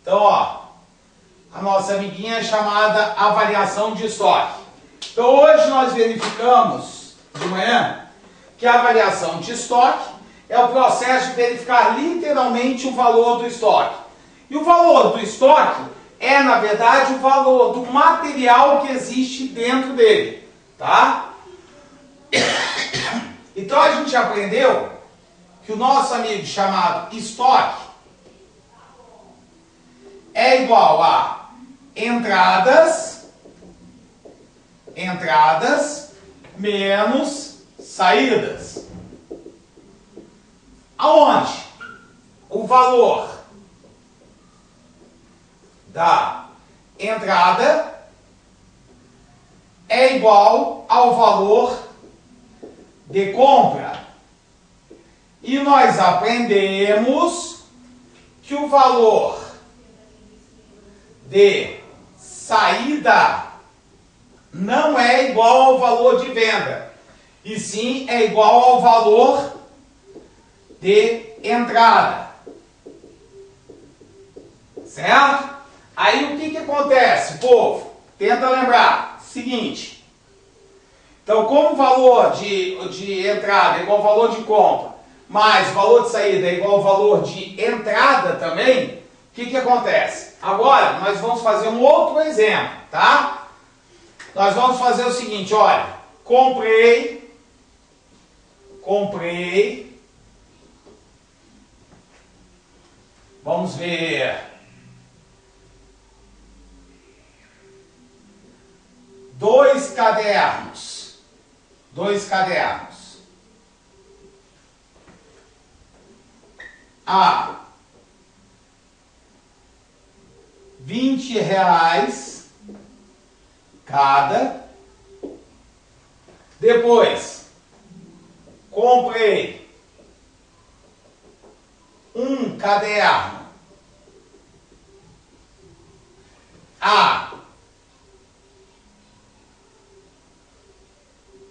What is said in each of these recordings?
Então, ó, a nossa amiguinha é chamada avaliação de estoque. Então, hoje nós verificamos de manhã que a avaliação de estoque é o processo de verificar literalmente o valor do estoque. E o valor do estoque é, na verdade, o valor do material que existe dentro dele, tá? Então, a gente aprendeu que o nosso amigo chamado estoque é igual a entradas menos saídas. Aonde o valor da entrada é igual ao valor de compra. E nós aprendemos que o valor de saída não é igual ao valor de venda, e sim é igual ao valor de entrada. Certo? Aí o que acontece, povo? Tenta lembrar. Seguinte. Então, como o valor de entrada é igual ao valor de compra, mais o valor de saída é igual ao valor de entrada também, o que acontece? Agora, nós vamos fazer um outro exemplo, tá? Nós vamos fazer o seguinte, olha. Comprei. Vamos ver. 2 cadernos. A R$ 20 cada. Depois, comprei um caderno a R$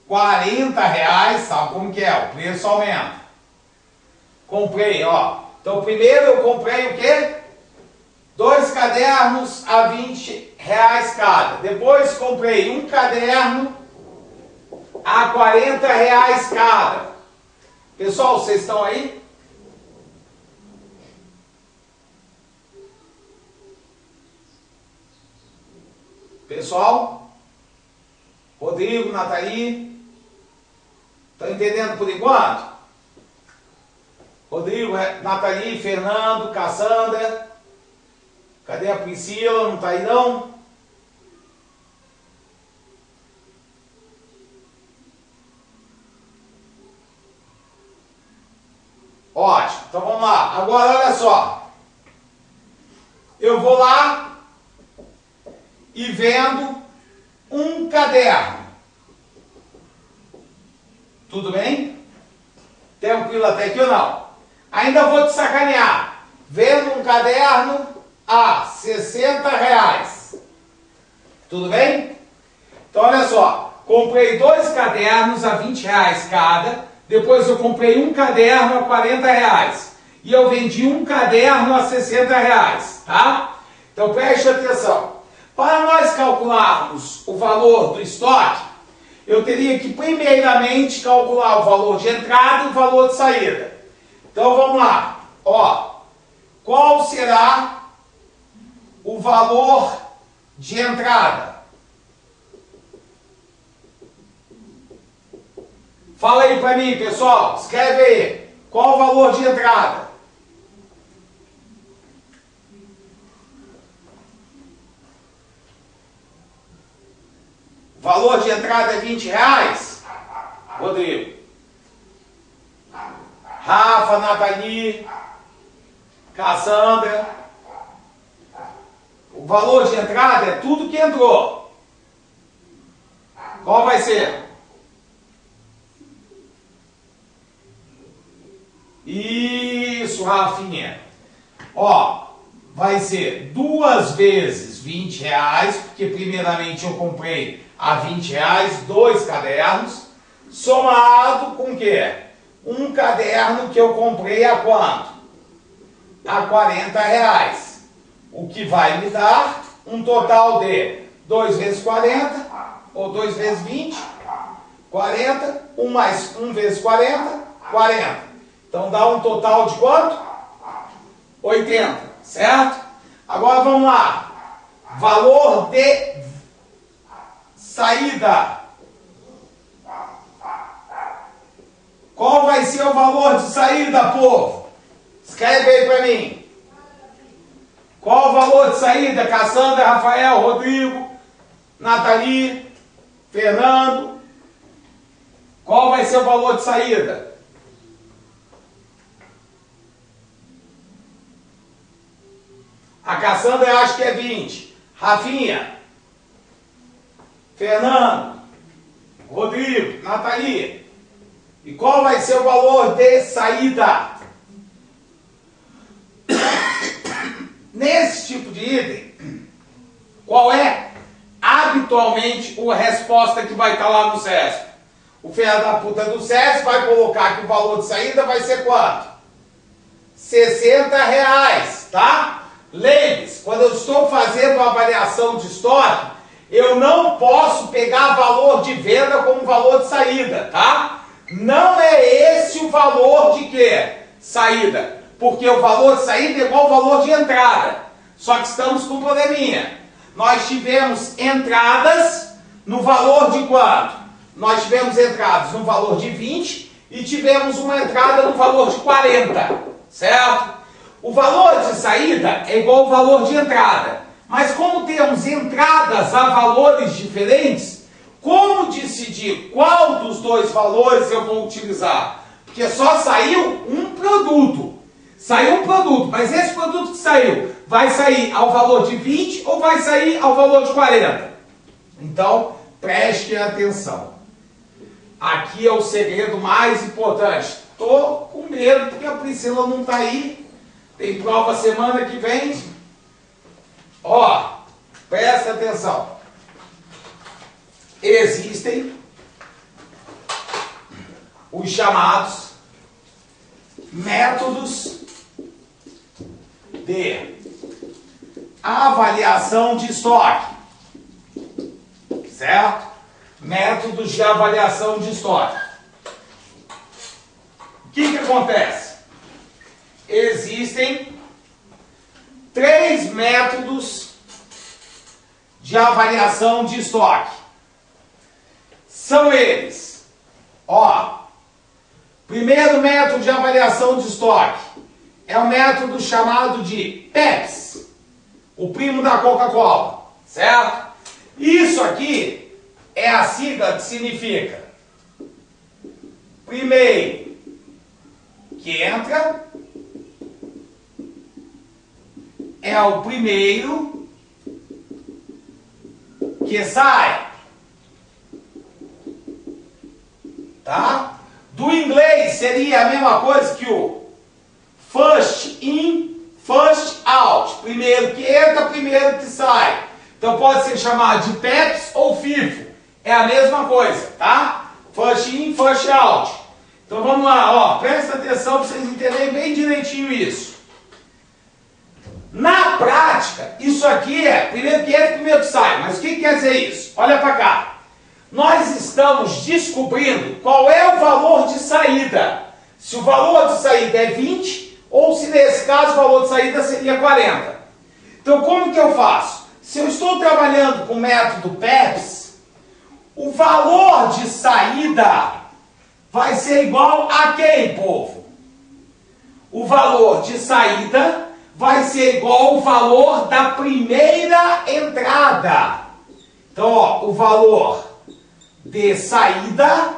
40, sabe como que é? O preço aumenta. Comprei, ó. Então, primeiro eu comprei o quê? 2 cadernos a R$ 20 cada. Depois comprei um caderno a R$ 40 cada. Pessoal, vocês estão aí? Pessoal? Rodrigo, Nathalie? Estão entendendo por enquanto? Rodrigo, Nathalie, Fernando, Cassandra. Cadê a Priscila? Não está aí não? Ótimo. Então vamos lá. Agora olha só. Eu vou lá e vendo um caderno. Tudo bem? Tranquilo até aqui ou não? Ainda vou te sacanear. Vendo um caderno a R$ 60. Tudo bem? Então olha só. Comprei 2 cadernos a R$ 20 cada. Depois eu comprei um caderno a R$ 40. E eu vendi um caderno a R$ 60. Tá? Então preste atenção. Para nós calcularmos o valor do estoque, eu teria que primeiramente calcular o valor de entrada e o valor de saída. Então vamos lá. Ó, qual será o valor de entrada? Fala aí para mim, pessoal. Escreve aí. Qual o valor de entrada? Valor de entrada é R$ 20? Rodrigo. Rafa, Nathalie, Cassandra. O valor de entrada é tudo que entrou. Qual vai ser? Isso, Rafinha. Ó, vai ser 2 vezes R$ 20, porque primeiramente eu comprei a R$ 20, 2 cadernos, somado com o quê? Um caderno que eu comprei a quanto? A R$ 40. O que vai me dar um total de 2 vezes 40, ou 2 vezes 20, 40, 1 mais 1 vezes 40, 40. Então dá um total de quanto? 80, certo? Agora vamos lá. Valor de saída. Qual vai ser o valor de saída, povo? Escreve aí para mim. Qual o valor de saída? Cassandra, Rafael, Rodrigo, Nathalie, Fernando. Qual vai ser o valor de saída? A Cassandra eu acho que é 20. Rafinha, Fernando, Rodrigo, Nathalie. E qual vai ser o valor de saída? Nesse tipo de item, qual é habitualmente a resposta que vai estar lá no CESP? O filho da puta do CESP vai colocar que o valor de saída vai ser quanto? R$60, tá? Lembre-se, quando eu estou fazendo a avaliação de estoque, eu não posso pegar valor de venda como valor de saída, tá? Não é esse o valor de quê? Saída. Porque o valor de saída é igual ao valor de entrada. Só que estamos com um probleminha. Nós tivemos entradas no valor de quanto? Nós tivemos entradas no valor de 20 e tivemos uma entrada no valor de 40, certo? O valor de saída é igual ao valor de entrada. Mas como temos entradas a valores diferentes, como decidir qual dos dois valores eu vou utilizar? Porque só saiu um produto. Saiu um produto, mas esse produto que saiu, vai sair ao valor de 20 ou vai sair ao valor de 40? Então, preste atenção. Aqui é o segredo mais importante. Estou com medo porque a Priscila não está aí. Tem prova semana que vem. Ó, presta atenção. Existem os chamados métodos de avaliação de estoque, certo? Métodos de avaliação de estoque. O que acontece? Existem 3 métodos de avaliação de estoque. São eles. Ó, primeiro método de avaliação de estoque é o método chamado de PEPS, o primo da Coca-Cola, certo? Isso aqui é a sigla que significa primeiro que entra é o primeiro que sai, tá? Do inglês seria a mesma coisa que o first in, first out. Primeiro que entra, primeiro que sai. Então pode ser chamado de PEPS ou FIFO. É a mesma coisa, tá? First in, first out. Então vamos lá, ó. Presta atenção para vocês entenderem bem direitinho isso. Na prática, isso aqui é primeiro que entra, primeiro que sai. Mas o que quer dizer isso? Olha para cá. Nós estamos descobrindo qual é o valor de saída. Se o valor de saída é 20, ou se nesse caso o valor de saída seria 40. Então como que eu faço? Se eu estou trabalhando com o método PEPS, o valor de saída vai ser igual a quem, povo? O valor de saída vai ser igual ao valor da primeira entrada. Então, ó, o valor de saída,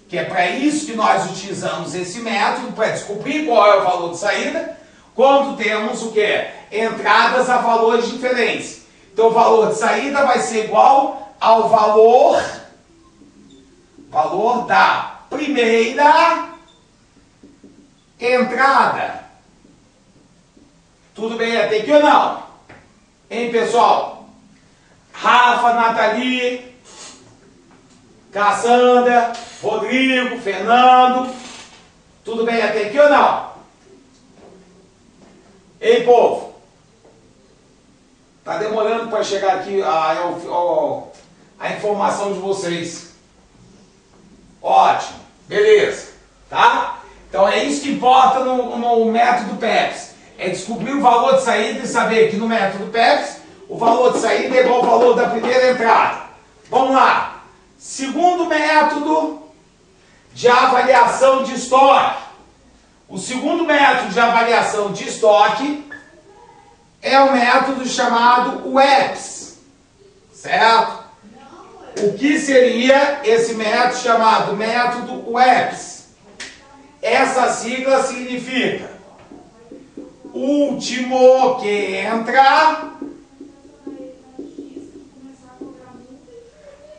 que é para isso que nós utilizamos esse método, para descobrir qual é o valor de saída, quando temos o quê? Entradas a valores diferentes. Então, o valor de saída vai ser igual ao valor da primeira entrada. Tudo bem até aqui ou não? Hein, pessoal? Rafa, Nathalie, Cassandra, Rodrigo, Fernando. Tudo bem até aqui ou não? Ei, povo? Tá demorando para chegar aqui a informação de vocês. Ótimo, beleza, tá? Então é isso que importa no método PEPS. É descobrir o valor de saída e saber que no método PEPS o valor de saída é igual ao valor da primeira entrada. Vamos lá. Segundo método de avaliação de estoque. O segundo método de avaliação de estoque é o método chamado WEPS, certo? O que seria esse método chamado método WEPS? Essa sigla significa último que entra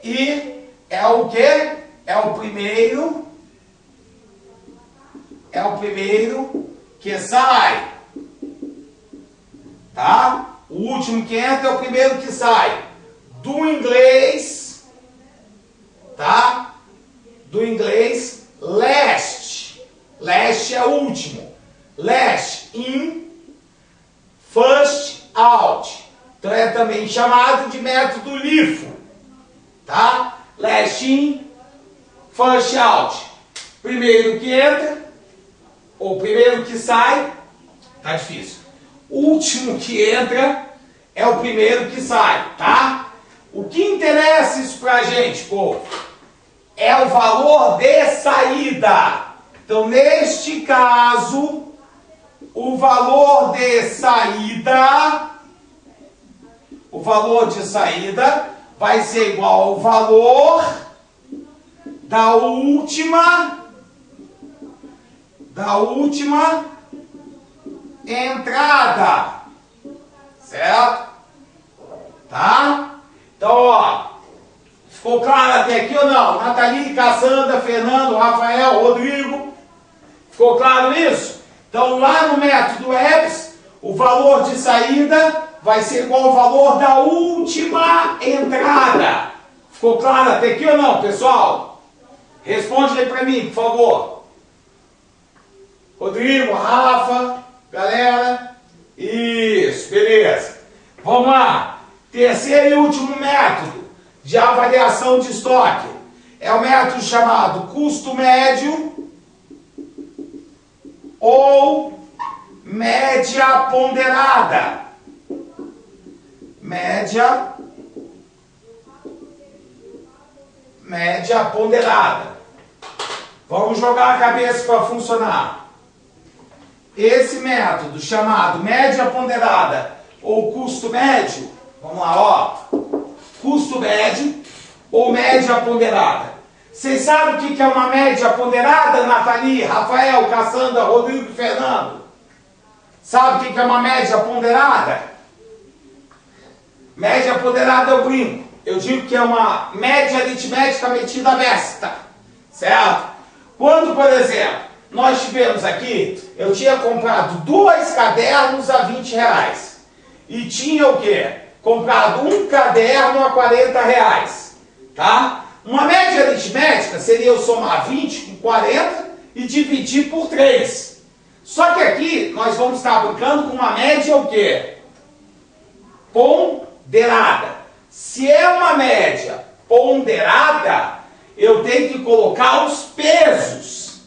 e é o que? É o primeiro que sai. Tá? O último que entra é o primeiro que sai. Do inglês, tá? Do inglês last. Last é o último. Last in, first out. Então é também chamado de método LIFO. Tá? Last in, first out. Primeiro que entra, ou primeiro que sai, tá difícil. Último que entra é o primeiro que sai, tá? O que interessa isso pra gente, povo? É o valor de saída. Então, neste caso, o valor de saída vai ser igual ao valor da última entrada, certo? Tá? Então, ó, ficou claro até aqui ou não? Nathalie, Cassandra, Fernando, Rafael, Rodrigo, ficou claro isso? Então, lá no método WEPS, o valor de saída vai ser igual ao valor da última entrada. Ficou claro até aqui ou não, pessoal? Responde aí para mim, por favor. Rodrigo, Rafa, galera. Isso, beleza. Vamos lá. Terceiro e último método de avaliação de estoque é o método chamado custo médio ou média ponderada. Média ponderada. Vamos jogar a cabeça para funcionar. Esse método chamado média ponderada ou custo médio, vamos lá, ó. Custo médio ou média ponderada. Vocês sabem o que é uma média ponderada, Nathalie, Rafael, Cassandra, Rodrigo e Fernando? Sabe o que é uma média ponderada? Média ponderada eu brinco. Eu digo que é uma média aritmética metida à besta, certo? Quando, por exemplo, nós tivemos aqui, eu tinha comprado 2 cadernos a R$20 e tinha o quê? Comprado um caderno a R$40, tá? Uma média aritmética seria eu somar 20 com 40 e dividir por 3. Só que aqui nós vamos estar brincando com uma média o quê? Ponderada. Se é uma média ponderada, eu tenho que colocar os pesos.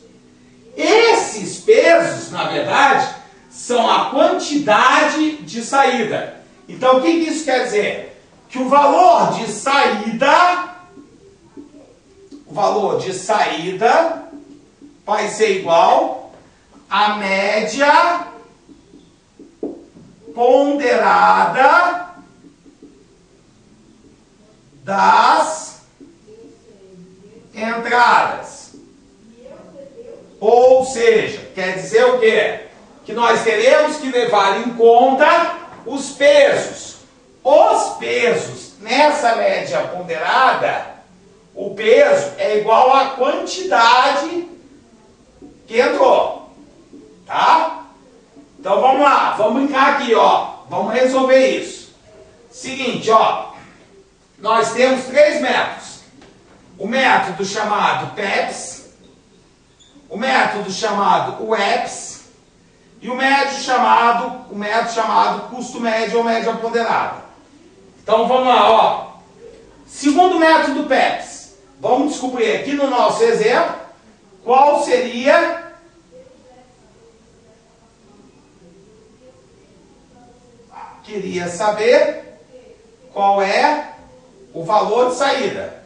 Esses pesos, na verdade, são a quantidade de saída. Então, o que isso quer dizer? Que o valor de saída vai ser igual à média ponderada das entradas. Ou seja, quer dizer o quê? Que nós teremos que levar em conta os pesos. Os pesos nessa média ponderada, o peso é igual à quantidade que entrou. Tá? Então vamos lá, vamos brincar aqui, ó. Vamos resolver isso. Seguinte, ó. Nós temos 3 métodos. O método chamado PEPS, o método chamado WEPS e o método chamado custo médio ou média ponderada. Então vamos lá, ó. Segundo método PEPS. Vamos descobrir aqui no nosso exemplo qual seria queria saber qual é o valor de saída.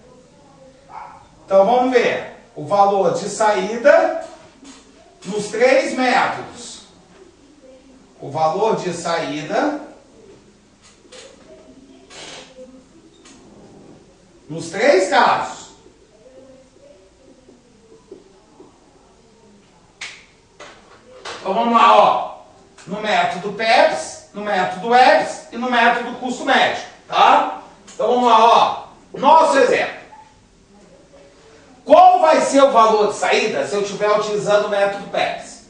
Então vamos ver o valor de saída nos três métodos. O valor de saída nos três casos. Então vamos lá, ó. No método PEPS, no método EPS e no método custo médio, tá? Então vamos lá, ó. Nosso exemplo. Qual vai ser o valor de saída se eu estiver utilizando o método PEPS?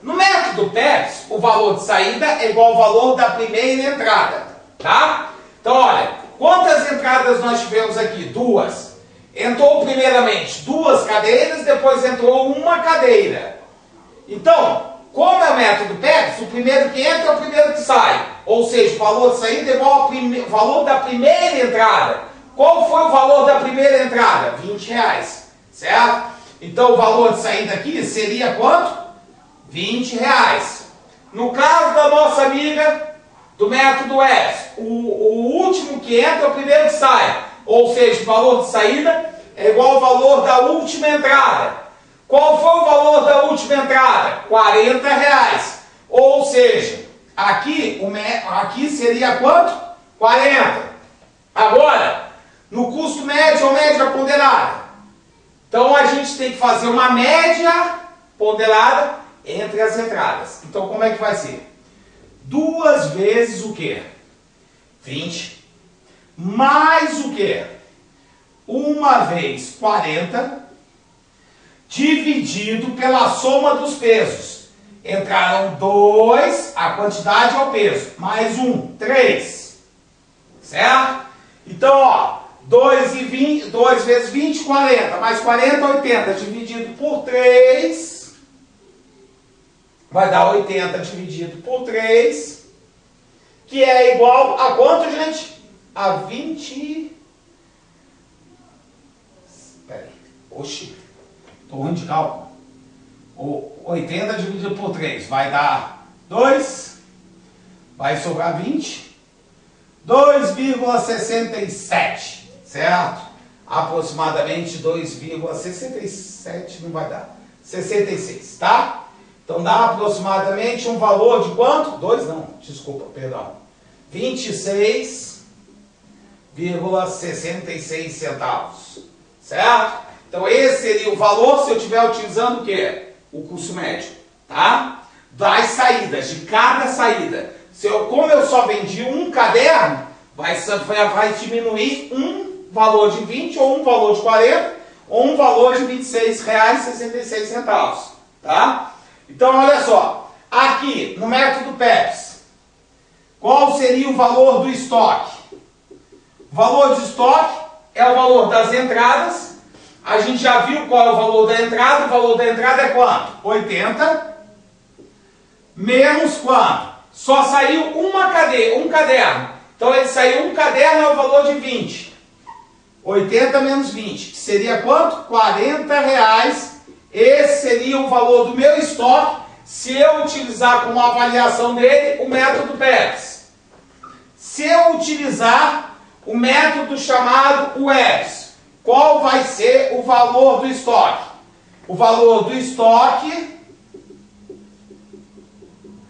No método PEPS, o valor de saída é igual ao valor da primeira entrada, tá? Então, olha, quantas entradas nós tivemos aqui? Duas. Entrou primeiramente duas cadeiras, depois entrou uma cadeira. Então, como é o método PEPS, o primeiro que entra é o primeiro que sai. Ou seja, o valor de saída é igual ao valor da primeira entrada. Qual foi o valor da primeira entrada? R$20, certo? Então, o valor de saída aqui seria quanto? R$20. No caso da nossa amiga do método EPS, o último que entra é o primeiro que sai. Ou seja, o valor de saída é igual ao valor da última entrada. Qual foi o valor da última entrada? R$40. Ou seja, aqui seria quanto? 40. Agora, no custo médio ou média ponderada. Então a gente tem que fazer uma média ponderada entre as entradas. Então como é que vai ser? 2 vezes o quê? 20. Mais o quê? 1 vez 40. Dividido pela soma dos pesos. Entraram 2, a quantidade é o peso. Mais 1, 3. Certo? Então, ó, 2 vezes 20, 40. Mais 40, 80. Dividido por 3. Vai dar 80 dividido por 3. Que é igual a quanto, gente? A 20... Espera aí. Oxi. Estou ruim de cálculo. 80 dividido por 3 vai dar 2. Vai sobrar 20. 2,67. Certo? Aproximadamente 2,67 não vai dar. 66, tá? Então dá aproximadamente um valor de quanto? 2 não, desculpa, perdão. 26,66 centavos. Certo? Então esse seria o valor se eu estiver utilizando o quê? O custo médio, tá? Das saídas, de cada saída. Como eu só vendi um caderno, vai diminuir um valor de 20, ou um valor de 40, ou um valor de R$ 26,66, tá? Então olha só, aqui no método PEPS, qual seria o valor do estoque? O valor de estoque é o valor das entradas. A gente já viu qual é o valor da entrada. O valor da entrada é quanto? 80. Menos quanto? Só saiu um caderno. Então ele saiu um caderno, é o valor de 20. 80 menos 20. Que seria quanto? R$40. Esse seria o valor do meu estoque se eu utilizar como avaliação dele o método PEPS. Se eu utilizar o método chamado EPS, qual vai ser o valor do estoque? O valor do estoque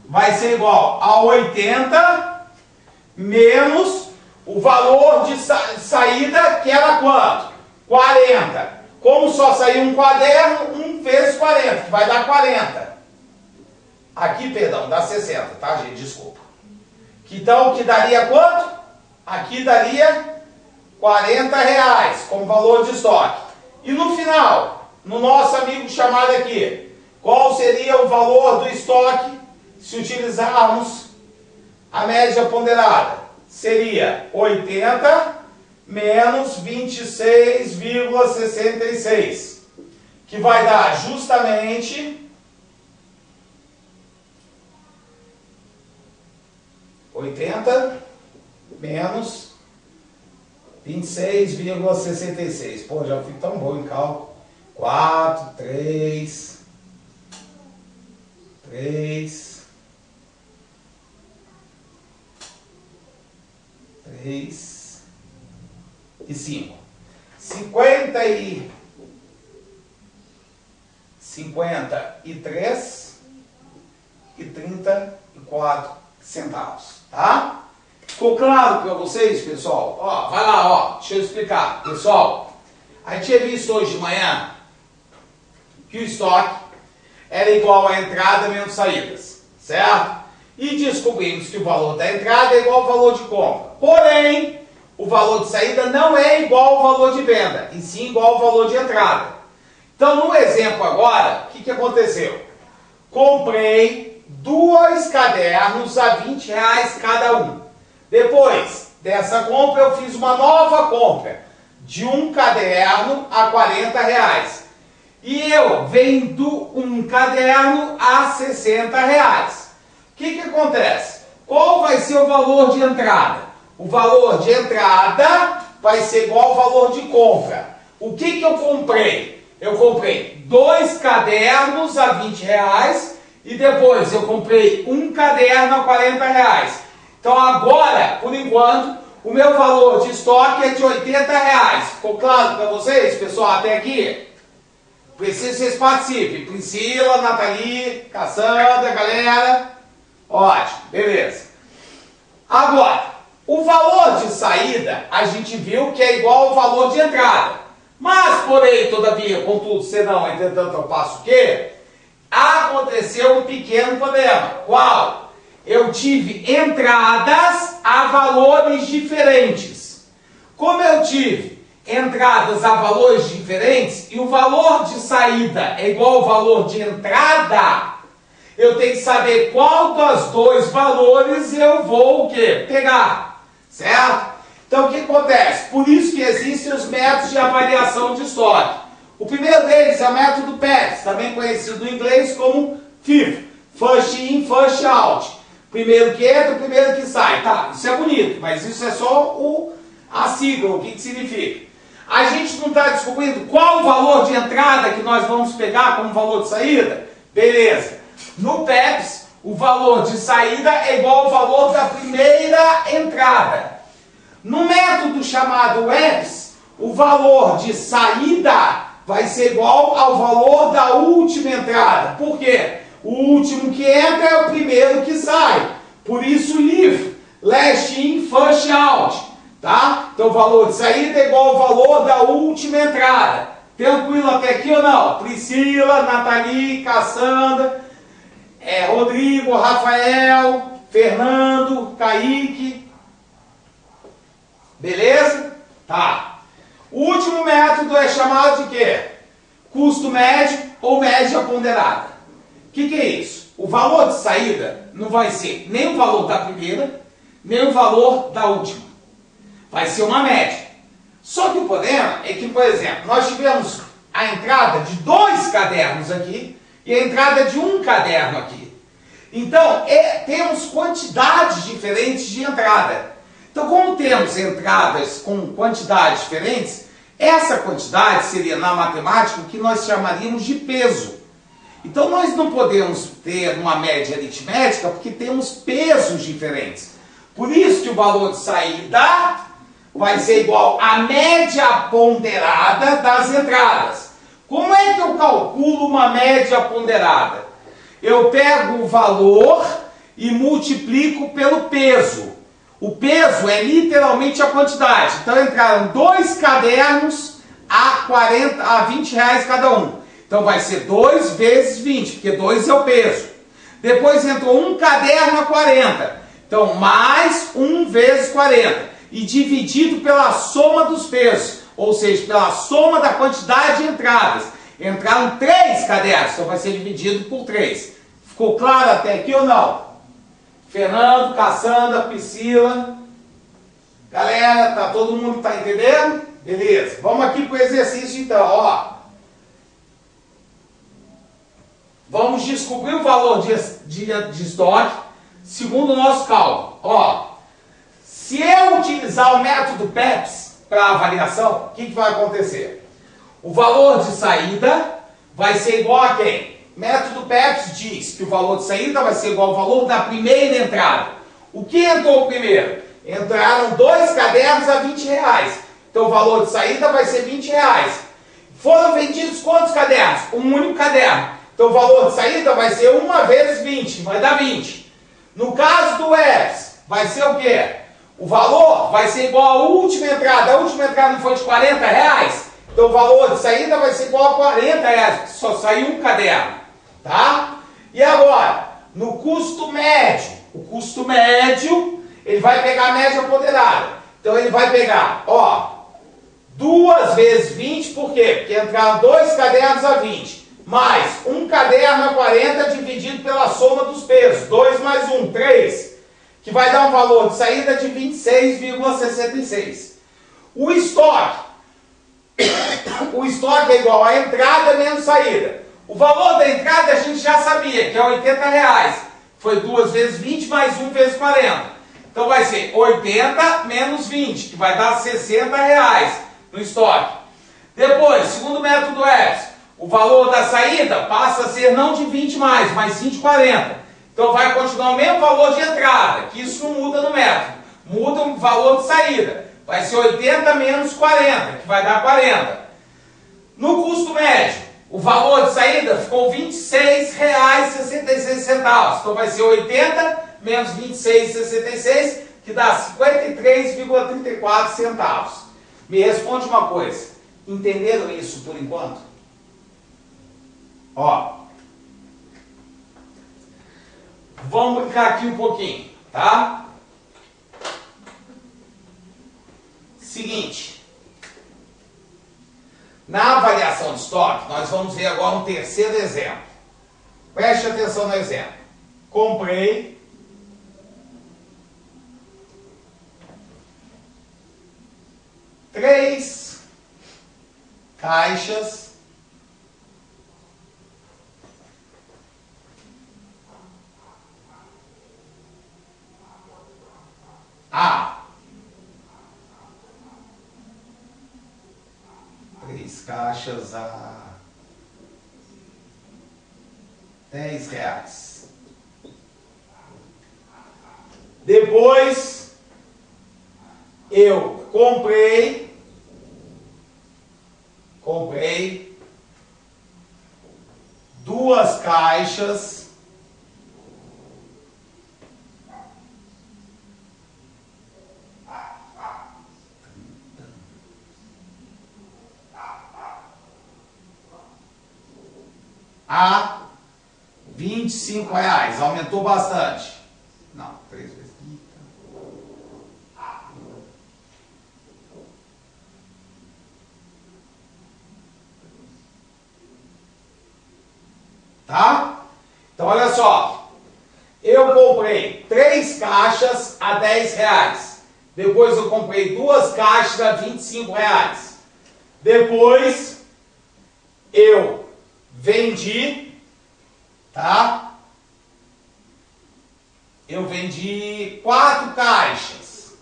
vai ser igual a 80 menos o valor de saída, que era quanto? 40. Como só saiu um caderno, 1 vezes 40, que vai dar 40. Aqui, perdão, dá 60, tá, gente? Desculpa. Então, que daria quanto? Aqui daria R$40 como valor de estoque. E no final, no nosso amigo chamado aqui, qual seria o valor do estoque se utilizarmos a média ponderada? Seria 80 menos 26,66, que vai dar justamente 80 menos 26,66. Pô, já fui tão bom em cálculo. 4, 3, 3, 3 e 5. 53 e 34 centavos, tá? Ficou claro para vocês, pessoal? Ó, vai lá, ó, deixa eu explicar. Pessoal, a gente tinha visto hoje de manhã que o estoque era igual a entrada menos saídas, certo? E descobrimos que o valor da entrada é igual ao valor de compra. Porém, o valor de saída não é igual ao valor de venda, e sim igual ao valor de entrada. Então, no exemplo agora, o que aconteceu? Comprei 2 cadernos a R$20 cada um. Depois dessa compra, eu fiz uma nova compra de um caderno a R$40. E eu vendo um caderno a R$60. O que acontece? Qual vai ser o valor de entrada? O valor de entrada vai ser igual ao valor de compra. O que eu comprei? Eu comprei 2 cadernos a R$20 e depois eu comprei um caderno a R$40. Então agora, por enquanto, o meu valor de estoque é de R$80. Ficou claro para vocês, pessoal, até aqui? Preciso que vocês participem. Priscila, Nathalie, Cassandra, galera. Ótimo, beleza. Agora, o valor de saída, a gente viu que é igual ao valor de entrada. Mas, porém, todavia, contudo, senão, entretanto, eu passo o quê? Aconteceu um pequeno problema. Qual? Eu tive entradas a valores diferentes. Como eu tive entradas a valores diferentes e o valor de saída é igual ao valor de entrada, eu tenho que saber qual dos dois valores eu vou o quê? Pegar. Certo? Então, o que acontece? Por isso que existem os métodos de avaliação de estoque. O primeiro deles é o método PEPS, também conhecido em inglês como FIF, First In, First Out. Primeiro que entra, primeiro que sai. Tá, isso é bonito, mas isso é só a sigla, o que significa. A gente não está descobrindo qual o valor de entrada que nós vamos pegar como valor de saída? Beleza. No PEPS, o valor de saída é igual ao valor da primeira entrada. No método chamado EPS, o valor de saída vai ser igual ao valor da última entrada. Por quê? O último que entra é o primeiro que sai. Por isso, LIF, Last In, First Out. Tá? Então, o valor de saída é igual ao valor da última entrada. Tranquilo até aqui ou não? Priscila, Nathalie, Cassandra, Rodrigo, Rafael, Fernando, Kaique. Beleza? Tá. O último método é chamado de quê? Custo médio ou média ponderada. O que é isso? O valor de saída não vai ser nem o valor da primeira, nem o valor da última. Vai ser uma média. Só que o problema é que, por exemplo, nós tivemos a entrada de 2 cadernos aqui e a entrada de um caderno aqui. Então, temos quantidades diferentes de entrada. Então, como temos entradas com quantidades diferentes, essa quantidade seria, na matemática, o que nós chamaríamos de peso. Então, nós não podemos ter uma média aritmética porque temos pesos diferentes. Por isso que o valor de saída vai ser igual à média ponderada das entradas. Como é que eu calculo uma média ponderada? Eu pego o valor e multiplico pelo peso. O peso é literalmente a quantidade. Então entraram 2 cadernos a R$20 cada um. Então vai ser 2 vezes 20, porque 2 é o peso. Depois entrou um caderno a 40. Então mais 1 vezes 40. E dividido pela soma dos pesos. Ou seja, pela soma da quantidade de entradas. Entraram 3 cadernos, então vai ser dividido por 3. Ficou claro até aqui ou não? Fernando, Cassandra, Priscila. Galera, tá todo mundo tá entendendo? Beleza. Vamos aqui para o exercício então, ó. Vamos descobrir o valor de estoque segundo o nosso cálculo. Ó, se eu utilizar o método PEPS, para avaliação, o que vai acontecer? O valor de saída vai ser igual a quem? Método Pepsi diz que o valor de saída vai ser igual ao valor da primeira entrada. O que entrou primeiro? Entraram 2 cadernos a R$20. Então o valor de saída vai ser R$20. Foram vendidos quantos cadernos? Um único caderno. Então o valor de saída vai ser 1 vezes 20, vai dar 20. No caso do EPS, vai ser o quê? O valor vai ser igual à última entrada. A última entrada não foi de R$40? Então o valor de saída vai ser igual a R$40, porque só saiu um caderno. Tá? E agora, no custo médio. O custo médio, ele vai pegar a média ponderada. Então ele vai pegar, ó, 2 vezes 20, por quê? Porque entraram 2 cadernos a 20. Mais um caderno a 40 dividido pela soma dos pesos. 2 mais 1, 3. Que vai dar um valor de saída de 26,66. O estoque. O estoque é igual a entrada menos saída. O valor da entrada a gente já sabia, que é R$80. Foi 2 vezes 20 mais 1 vezes 40. Então vai ser 80 menos 20, que vai dar R$60 no estoque. Depois, segundo método EPS, o valor da saída passa a ser não de 20 mais, mas sim de 40. Então vai continuar o mesmo valor de entrada, que isso não muda no método. Muda o valor de saída. Vai ser 80 menos 40, que vai dar 40. No custo médio, o valor de saída ficou R$26,66. Então vai ser 80 menos 26,66, que dá 53,34 centavos. Me responde uma coisa. Entenderam isso por enquanto? Ó. Vamos brincar aqui um pouquinho, tá? Seguinte. Na avaliação de estoque, nós vamos ver agora um terceiro exemplo. Preste atenção no exemplo. Comprei 3 caixas A. 3 caixas a R$10. Depois eu comprei 2 caixas a R$25. Aumentou bastante. Não, 3 vezes 30. Tá? Então olha só. Eu comprei 3 caixas a R$10. Depois eu comprei 2 caixas a R$25. Depois eu vendi, tá? Eu vendi 4 caixas.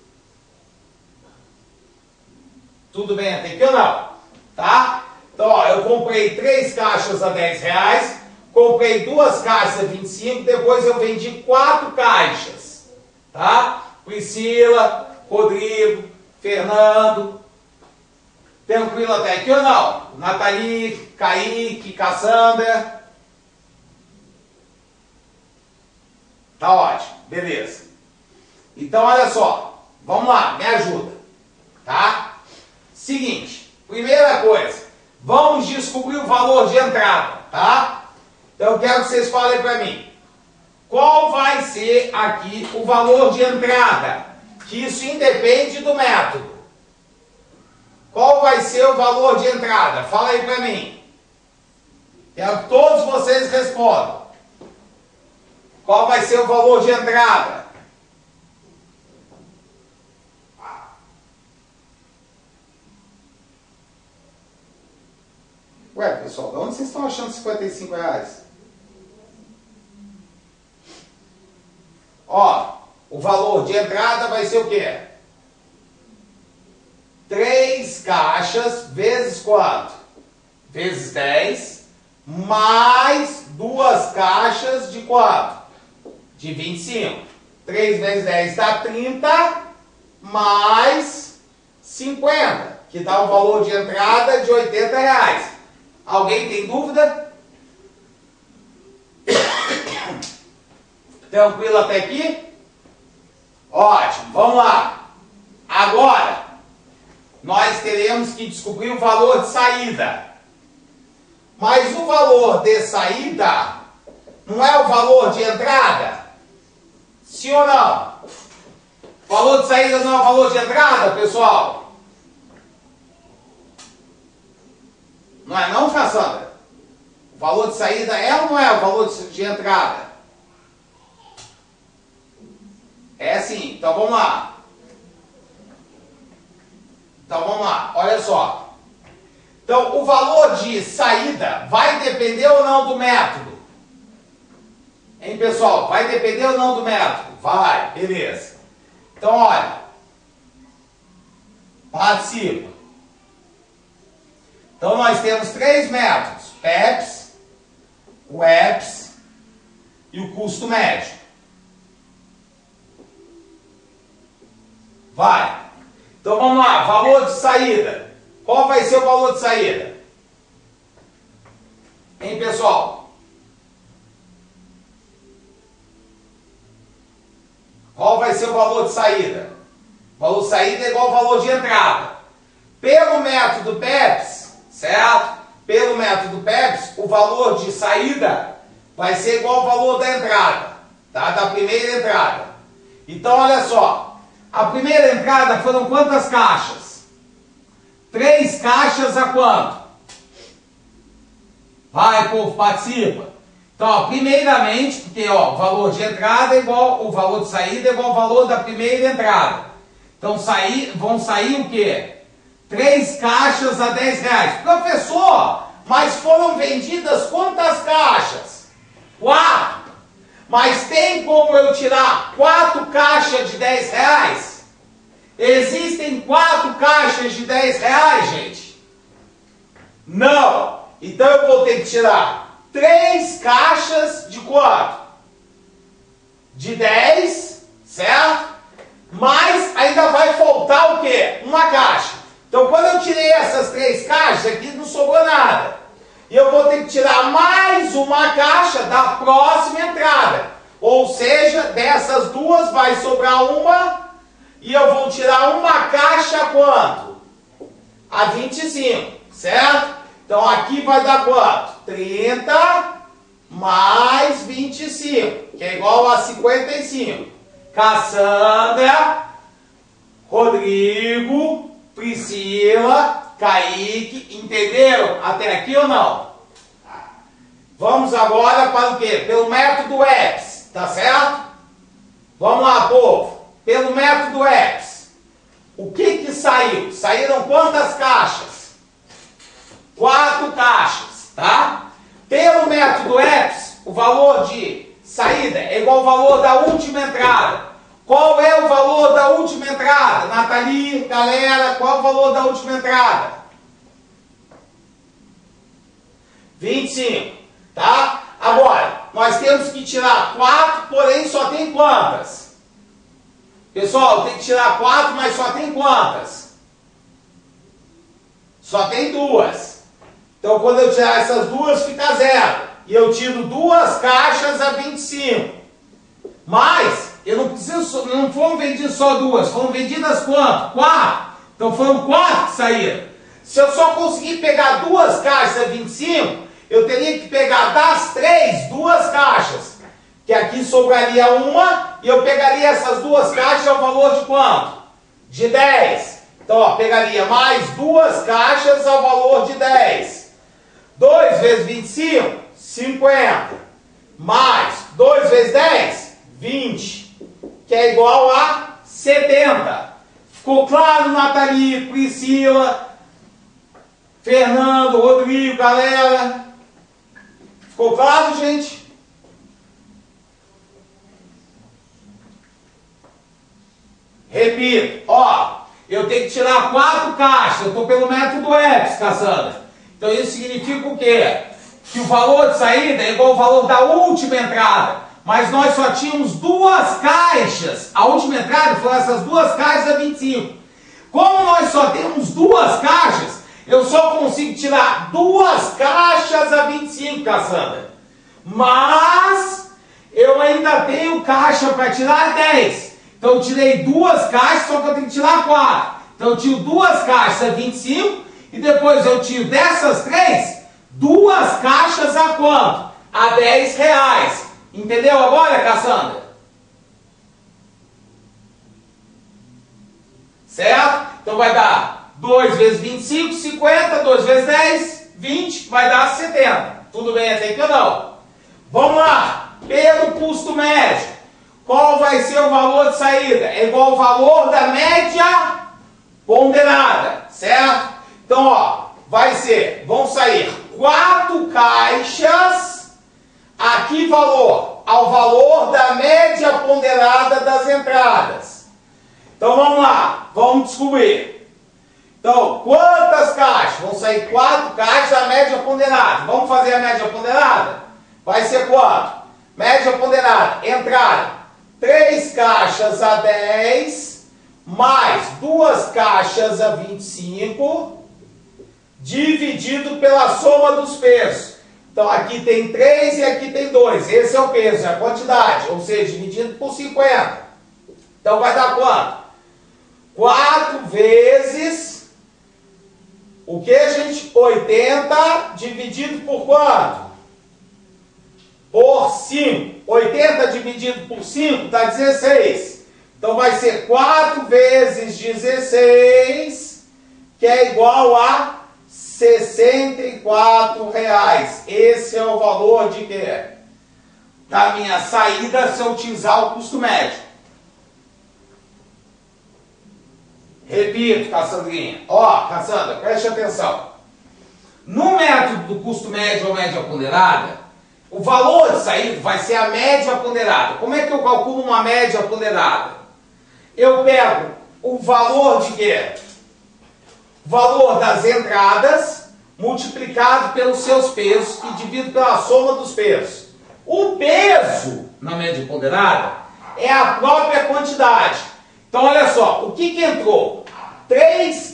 Tudo bem até aqui ou não? Tá? Então, ó, eu comprei 3 caixas a R$10, comprei 2 caixas a 25, depois eu vendi 4 caixas. Tá? Priscila, Rodrigo, Fernando. Tranquilo até aqui ou não? Nathalie, Kaique, Cassandra. Tá ótimo, beleza. Então olha só, vamos lá, me ajuda. Tá? Seguinte, primeira coisa, vamos descobrir o valor de entrada, tá? Então eu quero que vocês falem para mim. Qual vai ser aqui o valor de entrada? Que isso independe do método. Qual vai ser o valor de entrada? Fala aí para mim. Quero que todos vocês respondam. Qual vai ser o valor de entrada? Ué, pessoal, de onde vocês estão achando R$55? Ó, o valor de entrada vai ser o quê? 3 caixas vezes quanto? Vezes 10, mais 2 caixas de quanto? De 25. 3 vezes 10 dá 30, mais 50, que dá um valor de entrada de R$80. Alguém tem dúvida? Tranquilo até aqui? Ótimo, vamos lá. Agora, nós teremos que descobrir o valor de saída. Mas o valor de saída não é o valor de entrada? Sim ou não? O valor de saída não é o valor de entrada, pessoal? Não é não, Cassandra? O valor de saída é ou não é o valor de entrada? É sim. Então vamos lá. Olha só. Então o valor de saída vai depender ou não do método? Hein, pessoal? Vai depender ou não do método? Vai, beleza. Então olha. Participa. Então nós temos 3 métodos. PEPS, o EPS e o custo médio. Vai. Então vamos lá, valor de saída. Qual vai ser o valor de saída? Hein, pessoal? Qual vai ser o valor de saída? O valor de saída é igual ao valor de entrada. Pelo método PEPS, certo? Pelo método PEPS, o valor de saída vai ser igual ao valor da entrada, tá? Da primeira entrada. Então, olha só. A primeira entrada foram quantas caixas? 3 caixas a quanto? Vai, povo, participa. Então, ó, primeiramente, porque ó, o valor de entrada é igual, o valor de saída é igual ao valor da primeira entrada. Então, vão sair o quê? 3 caixas a R$10. Professor, mas foram vendidas quantas caixas? 4. Mas tem como eu tirar 4 caixas de R$10? Existem 4 caixas de R$10, gente? Não. Então eu vou ter que tirar 3 caixas de quanto? De 10, certo? Mas ainda vai faltar o quê? Uma caixa. Então quando eu tirei essas 3 caixas, aqui não sobrou nada. E eu vou ter que tirar mais uma caixa da próxima entrada. Ou seja, dessas duas vai sobrar uma. E eu vou tirar uma caixa a quanto? A 25, certo? Então aqui vai dar quanto? 30 mais 25, que é igual a 55. Cassandra, Rodrigo, Priscila, Kaique, entenderam até aqui ou não? Vamos agora para o quê? Pelo método EPS, tá certo? Vamos lá, povo. Pelo método EPS. O que saiu? Saíram quantas caixas? 4 caixas, tá? Pelo método EPS, o valor de saída é igual ao valor da última entrada. Qual é o valor da última entrada? Nathalie, galera, qual é o valor da última entrada? 25, tá? Agora, nós temos que tirar 4, porém só tem quantas? Pessoal, tem que tirar 4, mas só tem quantas? Só tem 2. Então, quando eu tirar essas duas, fica 0. E eu tiro 2 caixas a 25. Mas, eu não preciso, não foram vendidas só 2, foram vendidas quanto? 4. Então, foram 4 que saíram. Se eu só conseguir pegar 2 caixas a 25, eu teria que pegar das 3, 2 caixas. Que aqui sobraria uma, e eu pegaria essas 2 caixas ao valor de quanto? De 10. Então, ó, pegaria mais 2 caixas ao valor de 10. 2 vezes 25, 50. Mais 2 vezes 10, 20. Que é igual a 70. Ficou claro, Nathalie, Priscila, Fernando, Rodrigo, galera? Ficou claro, gente? Repito, ó, eu tenho que tirar 4 caixas. Eu estou pelo método EPS, Cassandra. Então isso significa o quê? Que o valor de saída é igual ao valor da última entrada. Mas nós só tínhamos 2 caixas. A última entrada foram essas 2 caixas a 25. Como nós só temos 2 caixas, eu só consigo tirar 2 caixas a 25, Cassandra. Mas eu ainda tenho caixa para tirar 10. Então eu tirei 2 caixas, só que eu tenho que tirar 4. Então eu tiro 2 caixas a 25 e depois eu tiro dessas 3, 2 caixas a quanto? A 10 reais. Entendeu agora, Cassandra? Certo? Então vai dar 2 vezes 25, 50, 2 vezes 10, 20, vai dar 70. Tudo bem até aqui ou não? Vamos lá. Pelo custo médio. Qual vai ser o valor de saída? É igual ao valor da média ponderada, certo? Então, ó, vai ser, vão sair 4 caixas, aqui valor, ao valor da média ponderada das entradas. Então, vamos lá, vamos descobrir. Então, quantas caixas? Vão sair 4 caixas a média ponderada. Vamos fazer a média ponderada? Vai ser quanto? Média ponderada, entrada, 3 caixas a 10, mais 2 caixas a 25, dividido pela soma dos pesos. Então aqui tem 3 e aqui tem 2. Esse é o peso, é a quantidade, ou seja, dividido por 50. Então vai dar quanto? 4 vezes o que, gente? 80 dividido por quanto? Por 5. 80 dividido por 5 dá 16. Então vai ser 4 vezes 16, que é igual a R$64. Esse é o valor de quê? Da minha saída se eu utilizar o custo médio. Repito, Cassandrinha. Ó, Cassandra, preste atenção. No método do custo médio ou média ponderada, o valor de saída vai ser a média ponderada. Como é que eu calculo uma média ponderada? Eu pego o valor de quê? O valor das entradas multiplicado pelos seus pesos e dividido pela soma dos pesos. O peso, na média ponderada, é a própria quantidade. Então, olha só, o que entrou? 3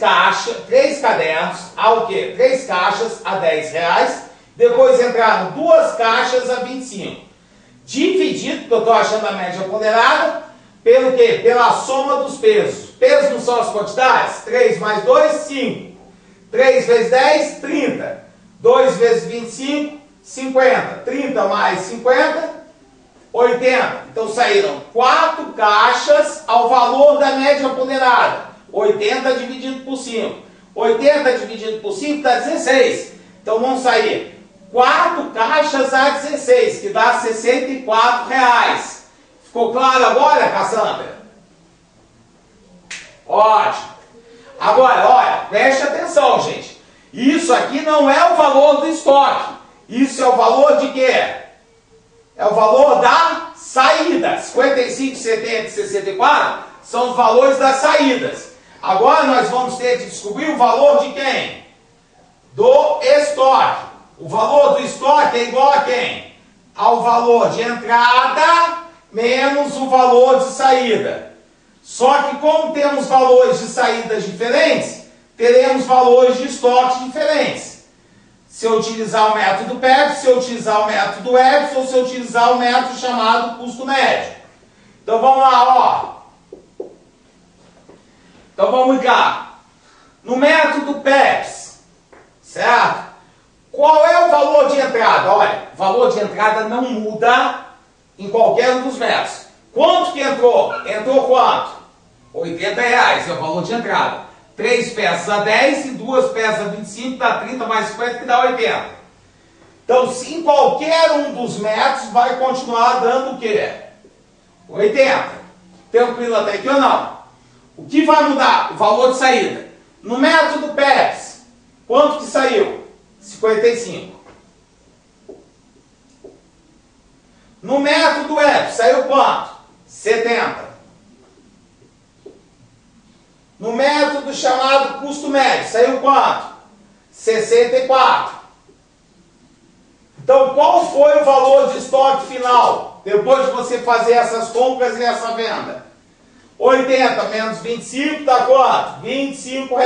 cadernos, ao quê? 3 caixas a R$10. Depois entraram 2 caixas a 25. Dividido, porque eu estou achando a média ponderada, pelo quê? Pela soma dos pesos. Pesos não são as quantidades? 3 mais 2, 5. 3 vezes 10, 30. 2 vezes 25, 50. 30 mais 50, 80. Então saíram 4 caixas ao valor da média ponderada. 80 dividido por 5. 80 dividido por 5 dá 16. Então vão sair 4 caixas a 16, que dá R$64. Ficou claro agora, Cassandra? Ótimo. Agora, olha, preste atenção, gente. Isso aqui não é o valor do estoque. Isso é o valor de quê? É o valor da saída. 55, 70 e 64 são os valores das saídas. Agora nós vamos ter que descobrir o valor de quem? Do estoque. O valor do estoque é igual a quem? Ao valor de entrada menos o valor de saída. Só que como temos valores de saídas diferentes, teremos valores de estoque diferentes. Se eu utilizar o método PEPS, se eu utilizar o método EPS ou se eu utilizar o método chamado custo médio. Então vamos lá, ó. Então vamos cá. No método PEPS, certo? Qual é o valor de entrada? Olha, o valor de entrada não muda em qualquer um dos métodos. Quanto que entrou? Entrou quanto? R$80 é o valor de entrada. 3 peças a 10 e 2 peças a 25 dá 30 mais 50 que dá 80. Então, se em qualquer um dos métodos vai continuar dando o quê? 80. Tranquilo até aqui ou não? O que vai mudar? O valor de saída. No método PEPS, quanto que saiu? 55. No método EPS, saiu quanto? 70. No método chamado custo médio, saiu quanto? 64. Então, qual foi o valor de estoque final, depois de você fazer essas compras e essa venda? 80 menos 25 dá quanto? R$ 25.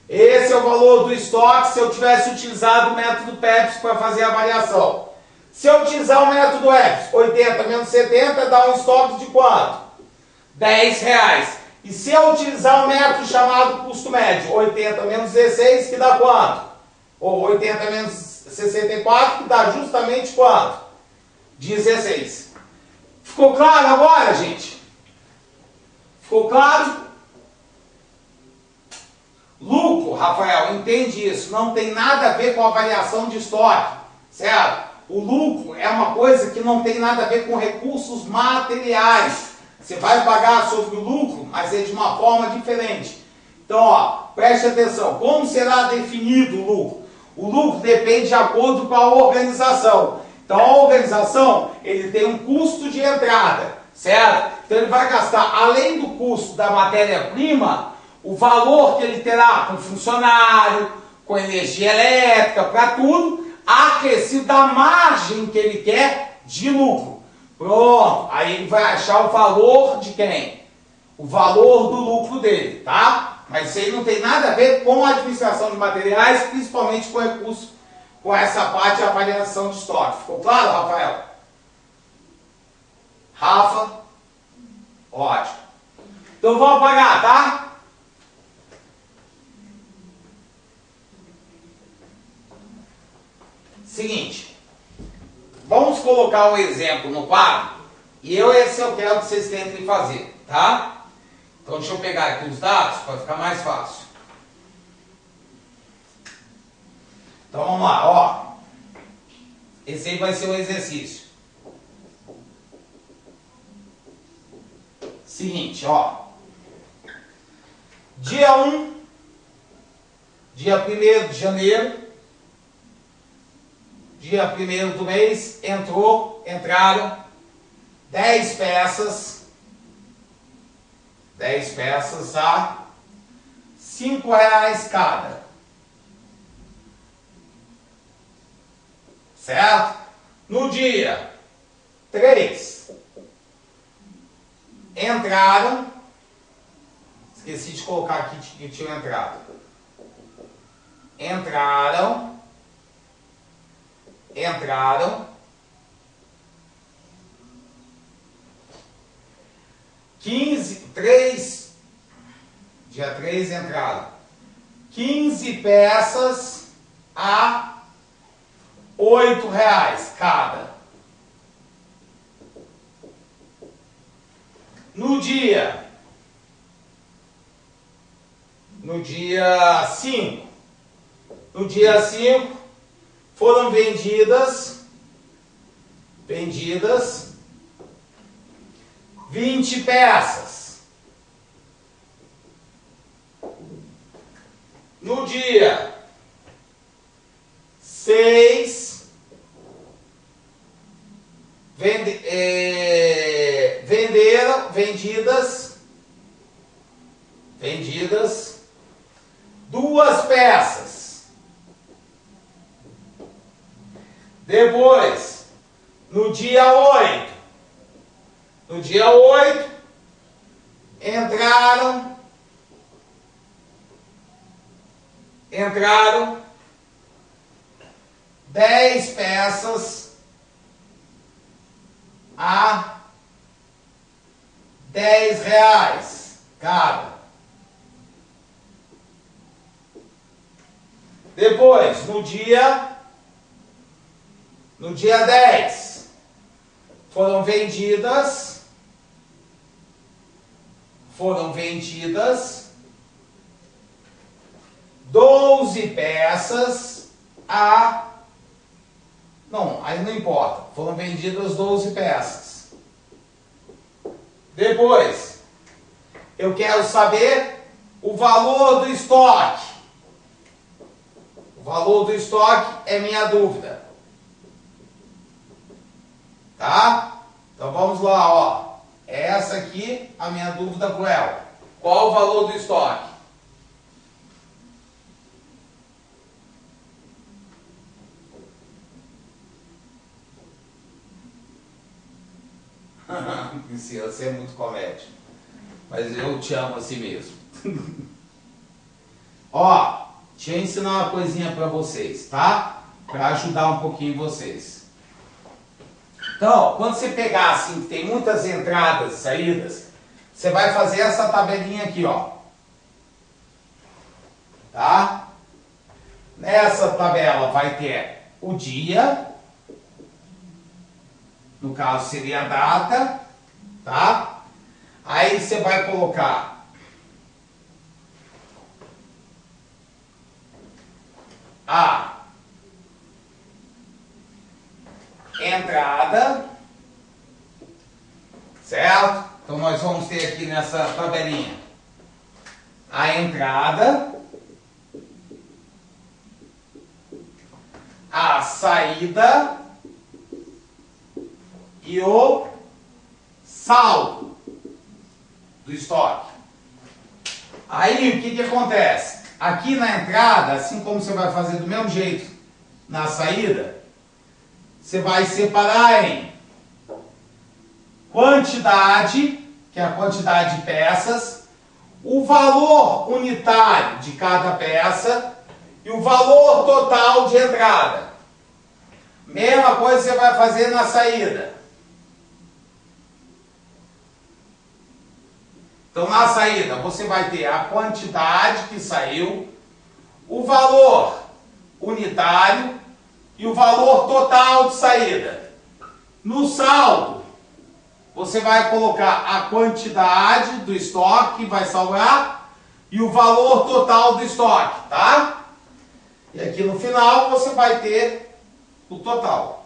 Esse é o valor do estoque se eu tivesse utilizado o método PEPS para fazer a variação. Se eu utilizar o método EPS, 80 menos 70 dá um estoque de quanto? R$ 10. E se eu utilizar o método chamado custo médio, 80 menos 16, que dá quanto? Ou 80 menos 64, que dá justamente quanto? 16. Ficou claro agora, gente? Ficou claro? Lucro, Rafael, entende isso, não tem nada a ver com a variação de estoque, certo? O lucro é uma coisa que não tem nada a ver com recursos materiais. Você vai pagar sobre o lucro, mas é de uma forma diferente. Então, ó, preste atenção, como será definido o lucro? O lucro depende de acordo com a organização. Então, a organização, ele tem um custo de entrada, certo? Então, ele vai gastar, além do custo da matéria-prima, o valor que ele terá com funcionário, com energia elétrica, para tudo, acrescido da margem que ele quer de lucro. Pronto, aí ele vai achar o valor de quem? O valor do lucro dele, tá? Mas isso aí não tem nada a ver com a administração de materiais, principalmente com recurso, com essa parte de avaliação de estoque. Ficou claro, Rafael? Rafa? Ótimo. Então vamos apagar, tá? Seguinte, vamos colocar um exemplo no quadro e esse eu quero que vocês tentem fazer, tá? Então deixa eu pegar aqui os dados para ficar mais fácil. Então vamos lá, ó. Esse aí vai ser um exercício. Seguinte, ó. Dia 1, dia 1º de janeiro, dia 1º do mês, entraram 10 peças, a R$ 5 cada. Certo? No dia 3, entraram, esqueci de colocar aqui que tinha entrado. Entraram 3, dia 3 entraram 15 peças a R$ 8 cada. No dia 5, foram vendidas 20 peças. No dia 6, vendidas 2 peças. Depois, no dia 8, entraram 10 peças a R$ 10 cada. Depois, no dia 10, foram vendidas 12 peças a... Não, aí não importa. Foram vendidas 12 peças. Depois, eu quero saber o valor do estoque. O valor do estoque é minha dúvida. Tá? Então vamos lá, ó. Essa aqui, a minha dúvida cruel. Qual o valor do estoque? Você é muito comédia. Mas eu te amo assim mesmo. Ó, deixa eu ensinar uma coisinha pra vocês, tá? Pra ajudar um pouquinho vocês. Então, quando você pegar assim, que tem muitas entradas e saídas, você vai fazer essa tabelinha aqui, ó. Tá? Nessa tabela vai ter o dia, no caso seria a data, tá? Aí você vai colocar a entrada, certo? Então nós vamos ter aqui nessa tabelinha a entrada, a saída e o saldo do estoque. Aí o que acontece? Aqui na entrada, assim como você vai fazer do mesmo jeito na saída, você vai separar em quantidade, que é a quantidade de peças, o valor unitário de cada peça e o valor total de entrada. Mesma coisa você vai fazer na saída. Então, na saída, você vai ter a quantidade que saiu, o valor unitário e o valor total de saída. No saldo, você vai colocar a quantidade do estoque que vai salvar e o valor total do estoque, tá? E aqui no final, você vai ter o total.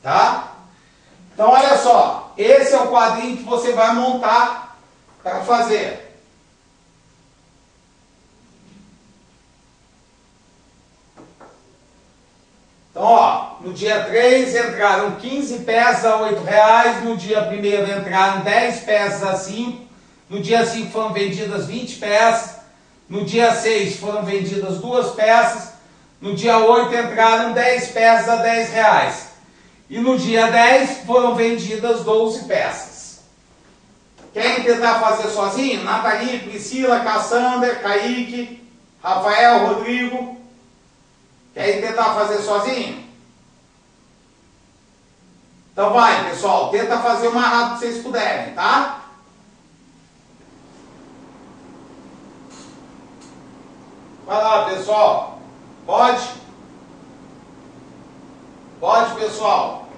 Tá? Então, olha só. Esse é o quadrinho que você vai montar para fazer. Então, ó, no dia 3 entraram 15 peças a R$8. No dia 1º entraram 10 peças a 5. No dia 5 foram vendidas 20 peças. No dia 6 foram vendidas 2 peças. No dia 8 entraram 10 peças a R$10. E no dia 10 foram vendidas 12 peças. Querem tentar fazer sozinho? Nathalie, Priscila, Cassandra, Kaique, Rafael, Rodrigo. Querem tentar fazer sozinho? Então vai, pessoal. Tenta fazer o mais rápido que vocês puderem, tá? Vai lá, pessoal. Pode? Pode, pessoal.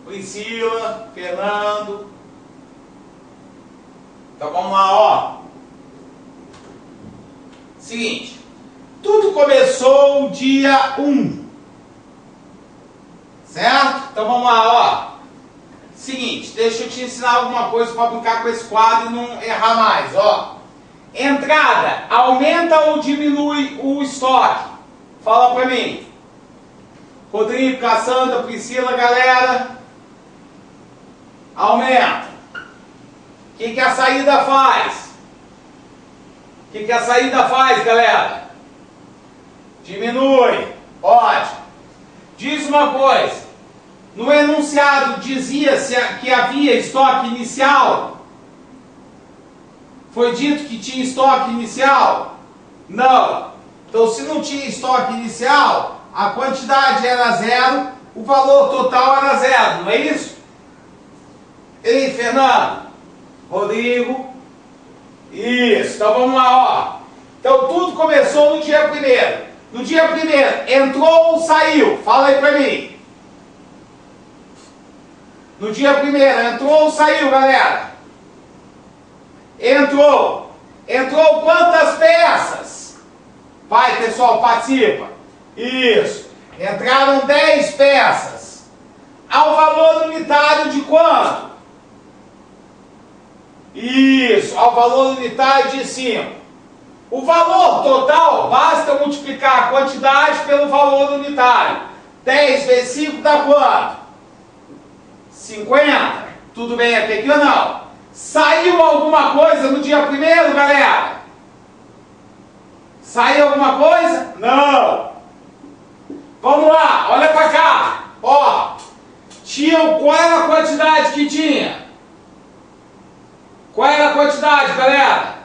Priscila, Fernando. Então vamos lá, ó. Seguinte. Tudo começou dia 1. Certo? Então vamos lá, ó. Seguinte, deixa eu te ensinar alguma coisa para brincar com esse quadro e não errar mais, ó. Entrada, aumenta ou diminui o estoque? Fala para mim. Rodrigo, Cassandra, Priscila, galera. Aumenta. O que a saída faz? O que a saída faz, galera? Diminui. Ótimo. Diz uma coisa. No enunciado dizia-se que havia estoque inicial? Foi dito que tinha estoque inicial? Não. Então, se não tinha estoque inicial, a quantidade era 0, o valor total era 0, não é isso? Ei, Fernando, Rodrigo, isso, então vamos lá, ó. Então tudo começou no dia 1º. No dia 1º, entrou ou saiu? Fala aí pra mim. No dia 1º, entrou ou saiu, galera? Entrou. Entrou quantas peças? Vai, pessoal, participa. Isso. Entraram 10 peças. Ao valor unitário de quanto? Isso. Ao valor unitário de 5. O valor total multiplicar a quantidade pelo valor unitário. 10 vezes 5 dá quanto? 50. Tudo bem até aqui ou não? Saiu alguma coisa no dia primeiro, galera? Saiu alguma coisa? Não. Vamos lá, olha pra cá. Ó, qual era a quantidade que tinha? Qual era a quantidade, galera?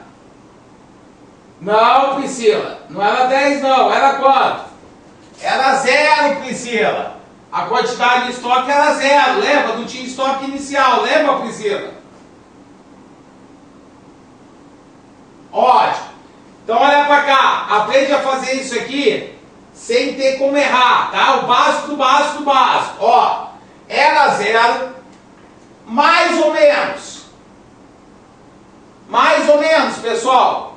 Não, Priscila. Não era 10, não. Era quanto? Era 0, Priscila. A quantidade de estoque era 0. Lembra? Não tinha estoque inicial. Lembra, Priscila? Ótimo. Então, olha pra cá. Aprende a fazer isso aqui sem ter como errar, tá? O básico do básico do básico. Ó, era 0, mais ou menos. Mais ou menos, pessoal.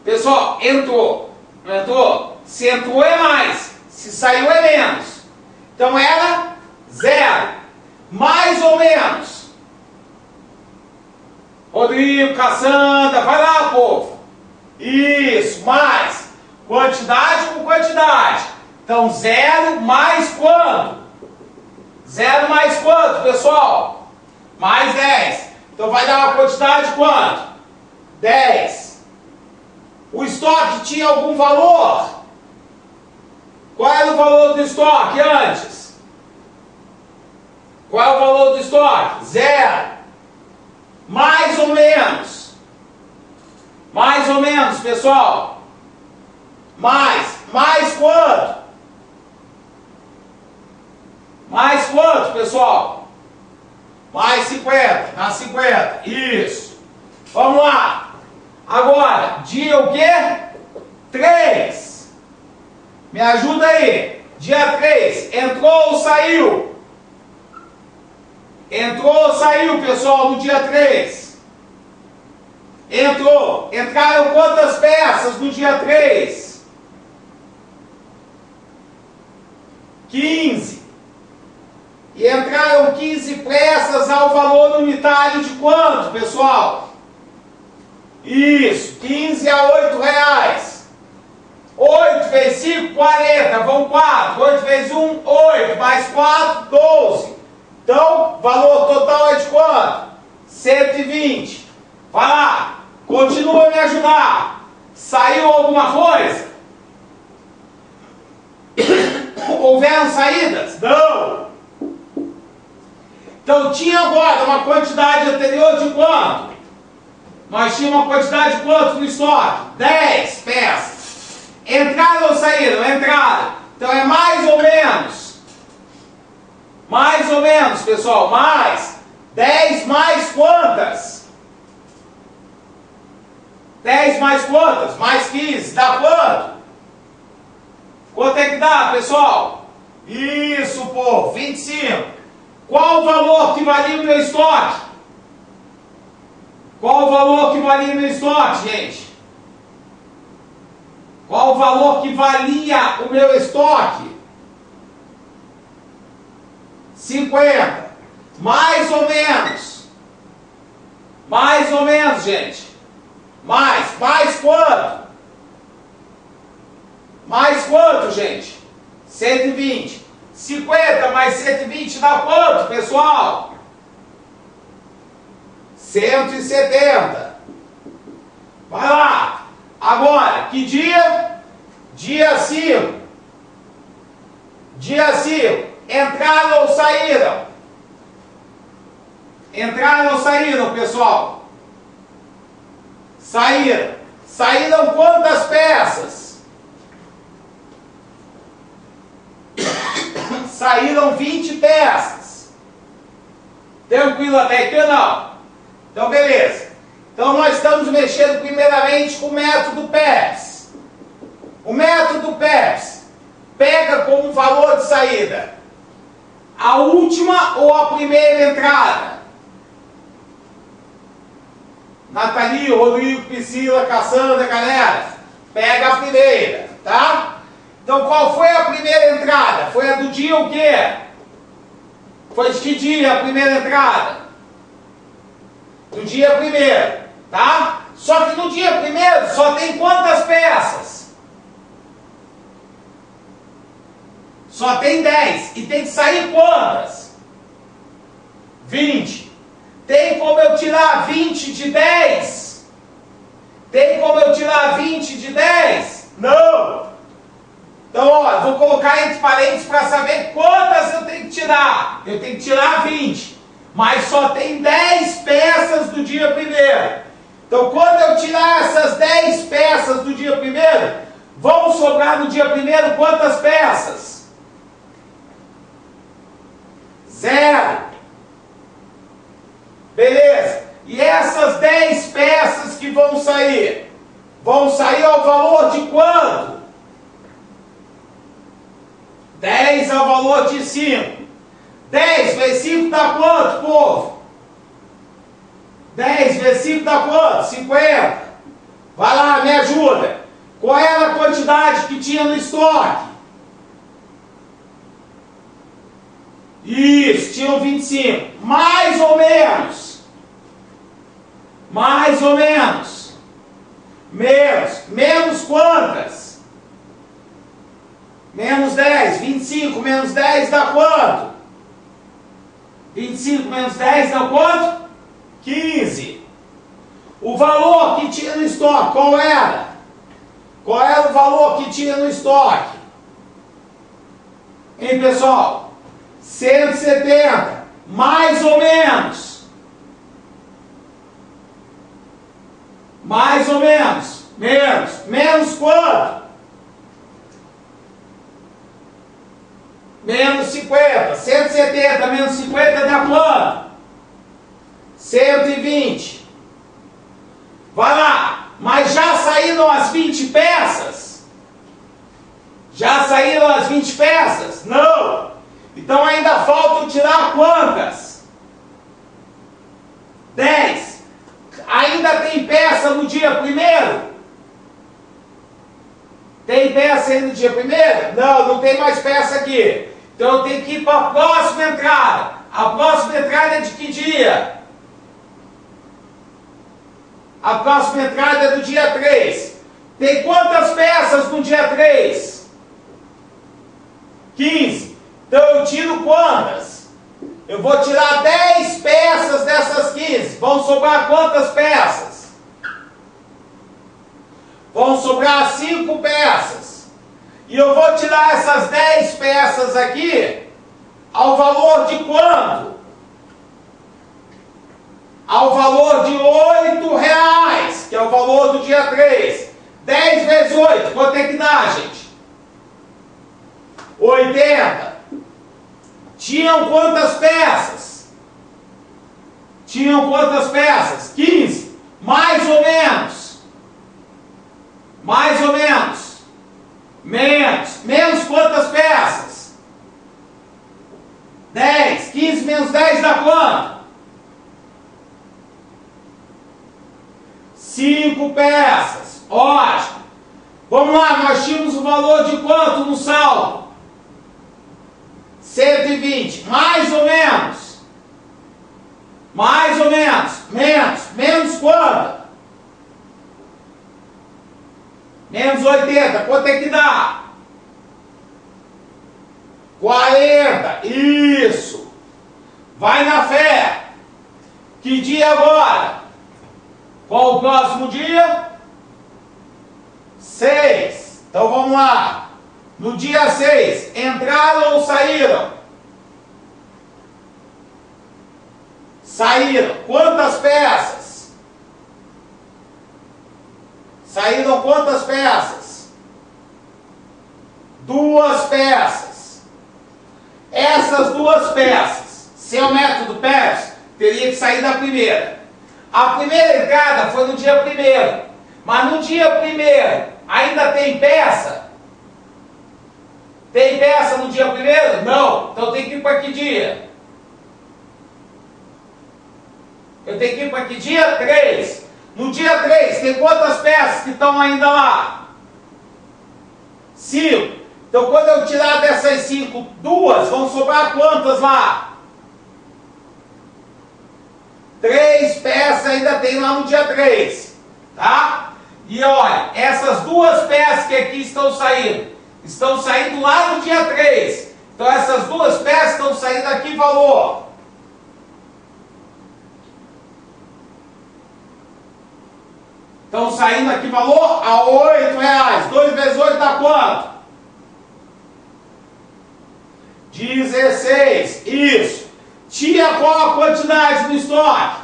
Pessoal, entrou. Não entrou? Se entrou é mais. Se saiu é menos. Então era 0. Mais ou menos. Rodrigo, Cassandra, vai lá, povo. Isso, mais. Quantidade com quantidade. Então 0 mais quanto? 0 mais quanto, pessoal? Mais 10. Então vai dar uma quantidade de quanto? 10. O estoque tinha algum valor? Qual era o valor do estoque antes? Qual é o valor do estoque? 0. Mais ou menos. Mais ou menos, pessoal. Mais. Mais quanto? Mais quanto, pessoal? Mais 50. Dá 50. Isso. Vamos lá. Agora, dia o quê? 3. Me ajuda aí. Dia 3. Entrou ou saiu? Entrou ou saiu, pessoal, no dia 3? Entrou. Entraram quantas peças no dia 3? 15. E entraram 15 peças ao valor unitário de quanto, pessoal? Isso, 15 a 8 reais. 8 vezes 5, 40. Vão 4. 8 vezes 1, 8. Mais 4, 12. Então, o valor total é de quanto? 120. Vai lá. Continua a me ajudar. Saiu alguma coisa? Houveram saídas? Não. Então, tinha agora uma quantidade anterior de quanto? Nós tínhamos uma quantidade de quanto no estoque? 10 peças. Entraram ou saíram? Entraram. Então é mais ou menos. Mais ou menos, pessoal. Mais. 10 mais quantas? 10 mais quantas? Mais 15. Dá quanto? Quanto é que dá, pessoal? Isso, pô. 25. Qual o valor que valia o meu estoque? Qual o valor que valia o meu estoque, gente? Qual o valor que valia o meu estoque? 50. Mais ou menos. Mais ou menos, gente. Mais. Mais quanto? Mais quanto, gente? 120. 50 mais 120 dá quanto, pessoal? 170. Vai lá. Agora, que dia? Dia 5. Dia 5. Entraram ou saíram? Entraram ou saíram, pessoal? Saíram. Saíram quantas peças? Saíram 20 peças. Tranquilo até aqui ou não? Então, beleza. Então, nós estamos mexendo primeiramente com o método PEPS. O método PEPS pega como valor de saída a última ou a primeira entrada. Nathalie, Rodrigo, Priscila, Cassandra, galera, pega a primeira, tá? Então, qual foi a primeira entrada? Foi a do dia o quê? Foi de que dia a primeira entrada? Do dia primeiro, tá? Só que no dia primeiro só tem quantas peças? Só tem 10. E tem que sair quantas? 20. Tem como eu tirar 20 de 10? Tem como eu tirar 20 de 10? Não! Então, ó, eu vou colocar entre parênteses para saber quantas eu tenho que tirar. Eu tenho que tirar 20. Mas só tem 10 peças do dia primeiro. Então, quando eu tirar essas 10 peças do dia primeiro, vão sobrar no dia primeiro quantas peças? 0. Beleza. E essas 10 peças que vão sair ao valor de quanto? 10 ao valor de 5. 10 vezes 5 dá quanto, povo? 10 vezes 5 dá quanto? 50. Vai lá, me ajuda. Qual era a quantidade que tinha no estoque? Isso, tinham 25. Mais ou menos. Mais ou menos. Menos. Menos quantas? Menos 10. 25 menos 10 dá quanto? 25 menos 10 dá quanto? 15. O valor que tinha no estoque, qual era? Qual era o valor que tinha no estoque? Hein, pessoal? 170. Mais ou menos. Mais ou menos. Menos. Menos quanto? Menos 50. 170 menos 50 dá quanto? 120. Vai lá. Mas já saíram as 20 peças? Já saíram as 20 peças? Não. Então ainda faltam tirar quantas? 10. Ainda tem peça no dia primeiro? Tem peça aí no dia primeiro? Não, não tem mais peça aqui. Então eu tenho que ir para a próxima entrada. A próxima entrada é de que dia? A próxima entrada é do dia 3. Tem quantas peças no dia 3? 15. Então eu tiro quantas? Eu vou tirar 10 peças dessas 15. Vão sobrar quantas peças? Vão sobrar 5 peças. E eu vou tirar essas 10 peças aqui ao valor de quanto? Ao valor de R$8, que é o valor do dia 3. 10 vezes 8, quanto é que dá, gente? 80. Tinham quantas peças? Tinham quantas peças? 15. Mais ou menos. Mais ou menos. Menos. Menos quantas peças? 10. 15 menos 10 dá quanto? 5 peças. Ótimo. Vamos lá, nós tínhamos o valor de quanto no saldo? 120. Mais ou menos. Mais ou menos. Menos. Menos quanto? Menos 80. Quanto é que dá? 40. Isso. Vai na fé. Que dia agora? Qual o próximo dia? 6. Então vamos lá. No dia 6, entraram ou saíram? Saíram. Quantas peças? Saíram quantas peças? 2 peças. Essas 2 peças, seu método Pérez, teria que sair da primeira. A primeira entrada foi no dia 1º. Mas no dia 1º ainda tem peça? Tem peça no dia 1º? Não. Então tem que ir para que dia? Eu tenho que ir para que dia? 3. No dia 3, tem quantas peças que estão ainda lá? 5. Então quando eu tirar dessas 5, 2, vão sobrar quantas lá? 3 peças ainda tem lá no dia 3. Tá? E olha, essas duas peças que aqui estão saindo lá no dia 3. Então essas duas peças estão saindo aqui valor. Estão saindo aqui valor a R$8. 2 vezes 8 dá quanto? 16. Isso. Tinha qual a quantidade no estoque?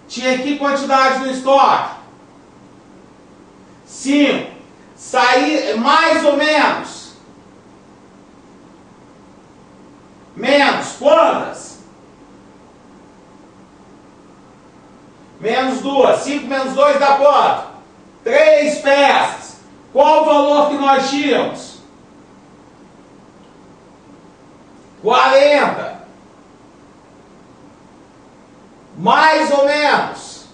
Tinha que quantidade no estoque? 5. Sair mais ou menos? Menos quantas? Menos 2. 5 menos 2 dá quanto? 3 peças. Qual o valor que nós tínhamos? 40. Mais ou menos.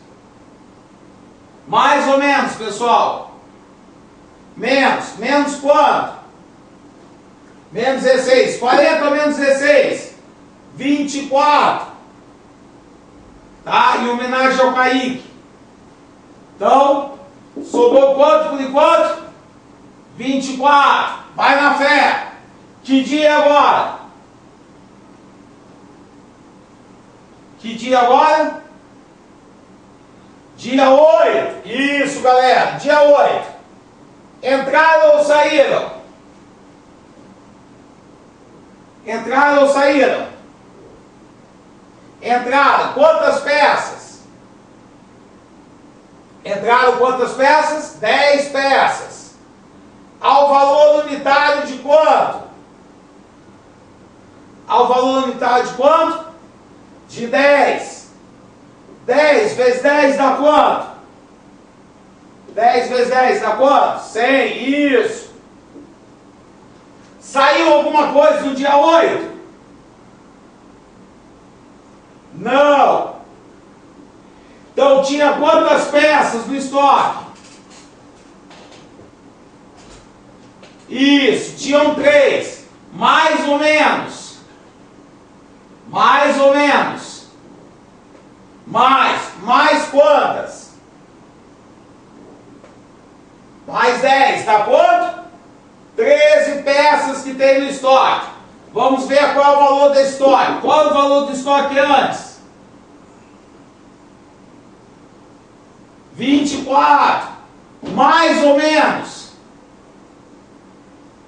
Mais ou menos, pessoal. Menos. Menos quanto? Menos 16. 40 menos 16. 24. Tá? Em homenagem ao Kaique. Então, sobrou quanto por enquanto? 24. Vai na fé. Que dia é agora? Que dia agora? Dia 8. Isso, galera. Dia 8. Entraram ou saíram? Entraram ou saíram? Entraram quantas peças? Entraram quantas peças? 10 peças. Ao valor unitário de quanto? Ao valor unitário de quanto? De 10. 10 vezes 10 dá quanto? 10 vezes 10 dá quanto? 100. Isso. Saiu alguma coisa no dia 8? Não. Então tinha quantas peças no estoque? Isso, tinham 3. Mais ou menos. Mais ou menos. Mais quantas? Mais 10, tá quanto? 13 peças que tem no estoque. Vamos ver qual é o valor do estoque. Qual é o valor do estoque antes? 24. Mais ou menos.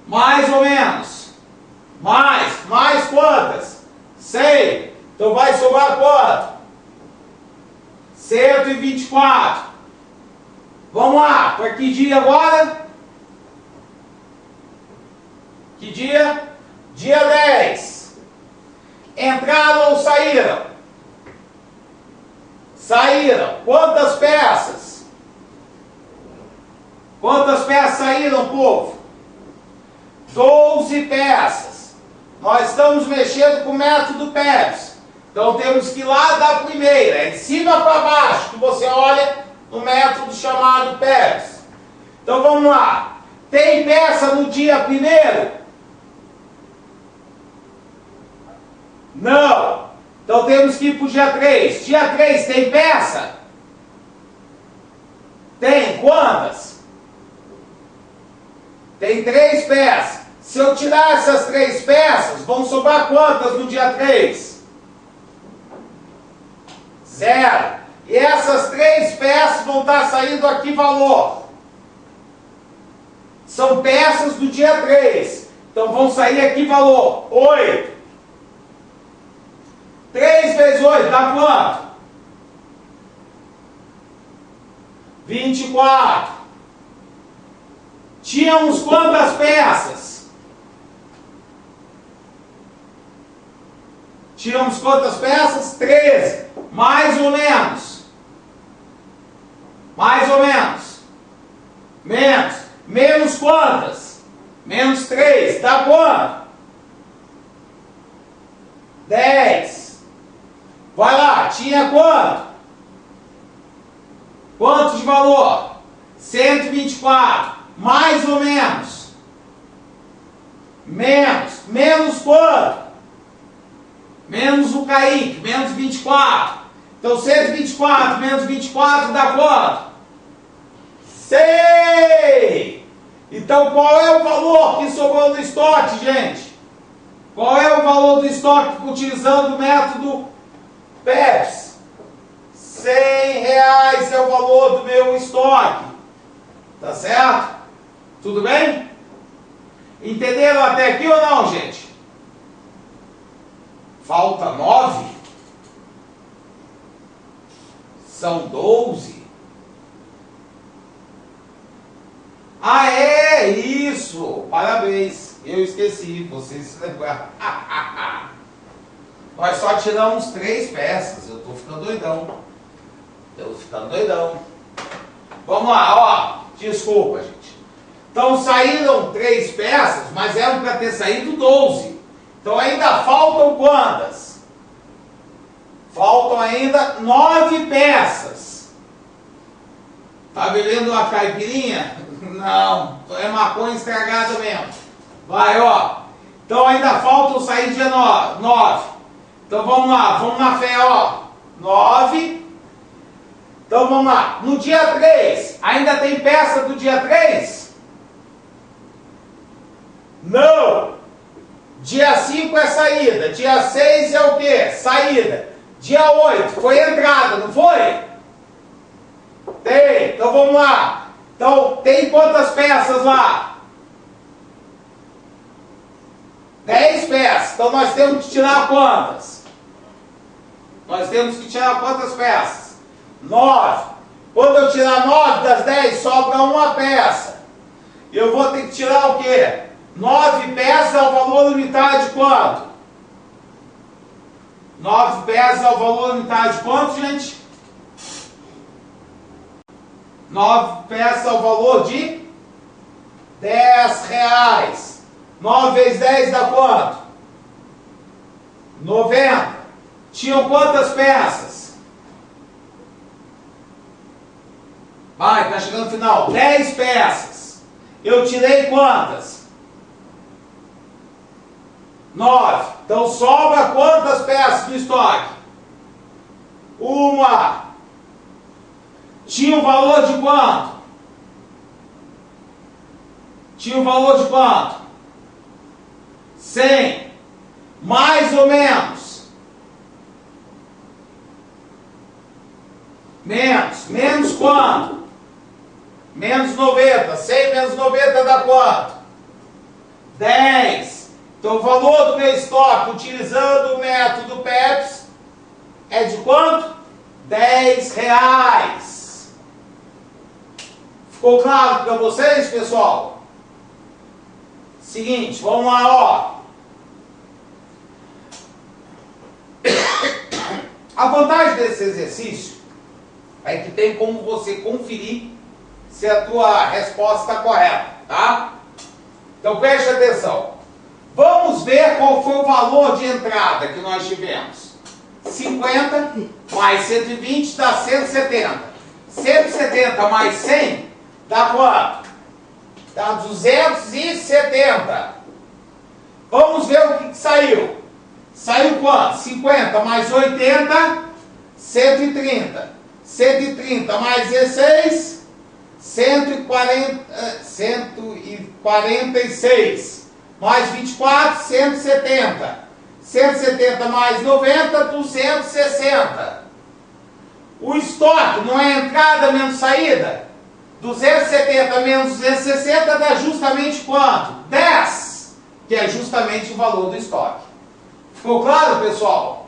Mais ou menos. Mais quantas? 100. Então vai sobrar quanto? 124. Vamos lá. Para que dia agora? Que dia? Dia 10. Entraram ou saíram? Saíram. Quantas peças? Quantas peças saíram, povo? 12 peças. Nós estamos mexendo com o método PEPS. Então temos que ir lá da primeira, é de cima para baixo, que você olha no método chamado PEPS. Então vamos lá. Tem peça no dia primeiro? Não. Então temos que ir para o dia 3. Dia 3 tem peça? Tem. Quantas? Tem 3 peças. Se eu tirar essas 3 peças, vão sobrar quantas no dia 3? 0. E essas 3 peças vão estar saindo aqui valor. São peças do dia 3. Então vão sair aqui valor 8. 3 vezes 8 dá quanto? 24. Tínhamos quantas peças? Tínhamos quantas peças? 13. Mais ou menos. Mais ou menos. Menos. Menos quantas? Menos 3. Dá quanto? 10. Vai lá, tinha quanto? Quanto de valor? 124. Mais ou menos? Menos. Menos quanto? Menos o Kaique, menos 24. Então 124 menos 24 dá quanto? 100! Então qual é o valor que sobrou no estoque, gente? Qual é o valor do estoque utilizando o método PEPS? R$100 é o valor do meu estoque. Tá certo? Tudo bem? Entenderam até aqui ou não, gente? Falta 9? São 12? Ah, é isso! Parabéns! Eu esqueci, vocês se lembraram. Nós só tiramos 3 peças. Eu tô ficando doidão. Vamos lá, ó. Desculpa, gente. Então saíram 3 peças, mas eram para ter saído 12. Então ainda faltam quantas? Faltam ainda 9 peças. Tá bebendo uma caipirinha? Não, é maconha estragada mesmo. Vai, ó. Então ainda faltam sair dia 9. Então vamos lá, vamos na fé, ó. 9. Então vamos lá. No dia 3, ainda tem peça do dia 3? Não. Dia 5 é saída. Dia 6 é o quê? Saída. Dia 8 foi entrada, não foi? Tem. Então vamos lá. Então tem quantas peças lá? 10 peças. Então nós temos que tirar quantas? Nós temos que tirar quantas peças? 9. Quando eu tirar 9 das 10, sobra uma peça. Eu vou ter que tirar o quê? 9 peças ao valor unitário de quanto? 9 peças ao valor unitário de quanto, gente? 9 peças ao valor de R$10. 9 vezes 10 dá quanto? 90. Tinham quantas peças? Vai, tá chegando no final. 10 peças. Eu tirei quantas? 9. Então sobra quantas peças do estoque? Uma. Tinha o valor de quanto? Tinha o valor de quanto? 100. Mais ou menos? Menos. Menos quanto? Menos 90. 100 menos 90 dá quanto? 10. Então o valor do meu estoque, utilizando o método PEPS, é de quanto? R$10. Ficou claro para vocês, pessoal? Seguinte, vamos lá, ó. A vantagem desse exercício é que tem como você conferir se a tua resposta está correta, tá? Então preste atenção. Vamos ver qual foi o valor de entrada que nós tivemos. 50 mais 120 dá 170. 170 mais 100 dá quanto? Dá 270. Vamos ver o que saiu. Saiu quanto? 50 mais 80, 130. 130 mais 16, 146. Mais 24, 170. 170 mais 90, 260. O estoque não é entrada menos saída? 270 menos 260 dá justamente quanto? 10, que é justamente o valor do estoque. Ficou claro, pessoal?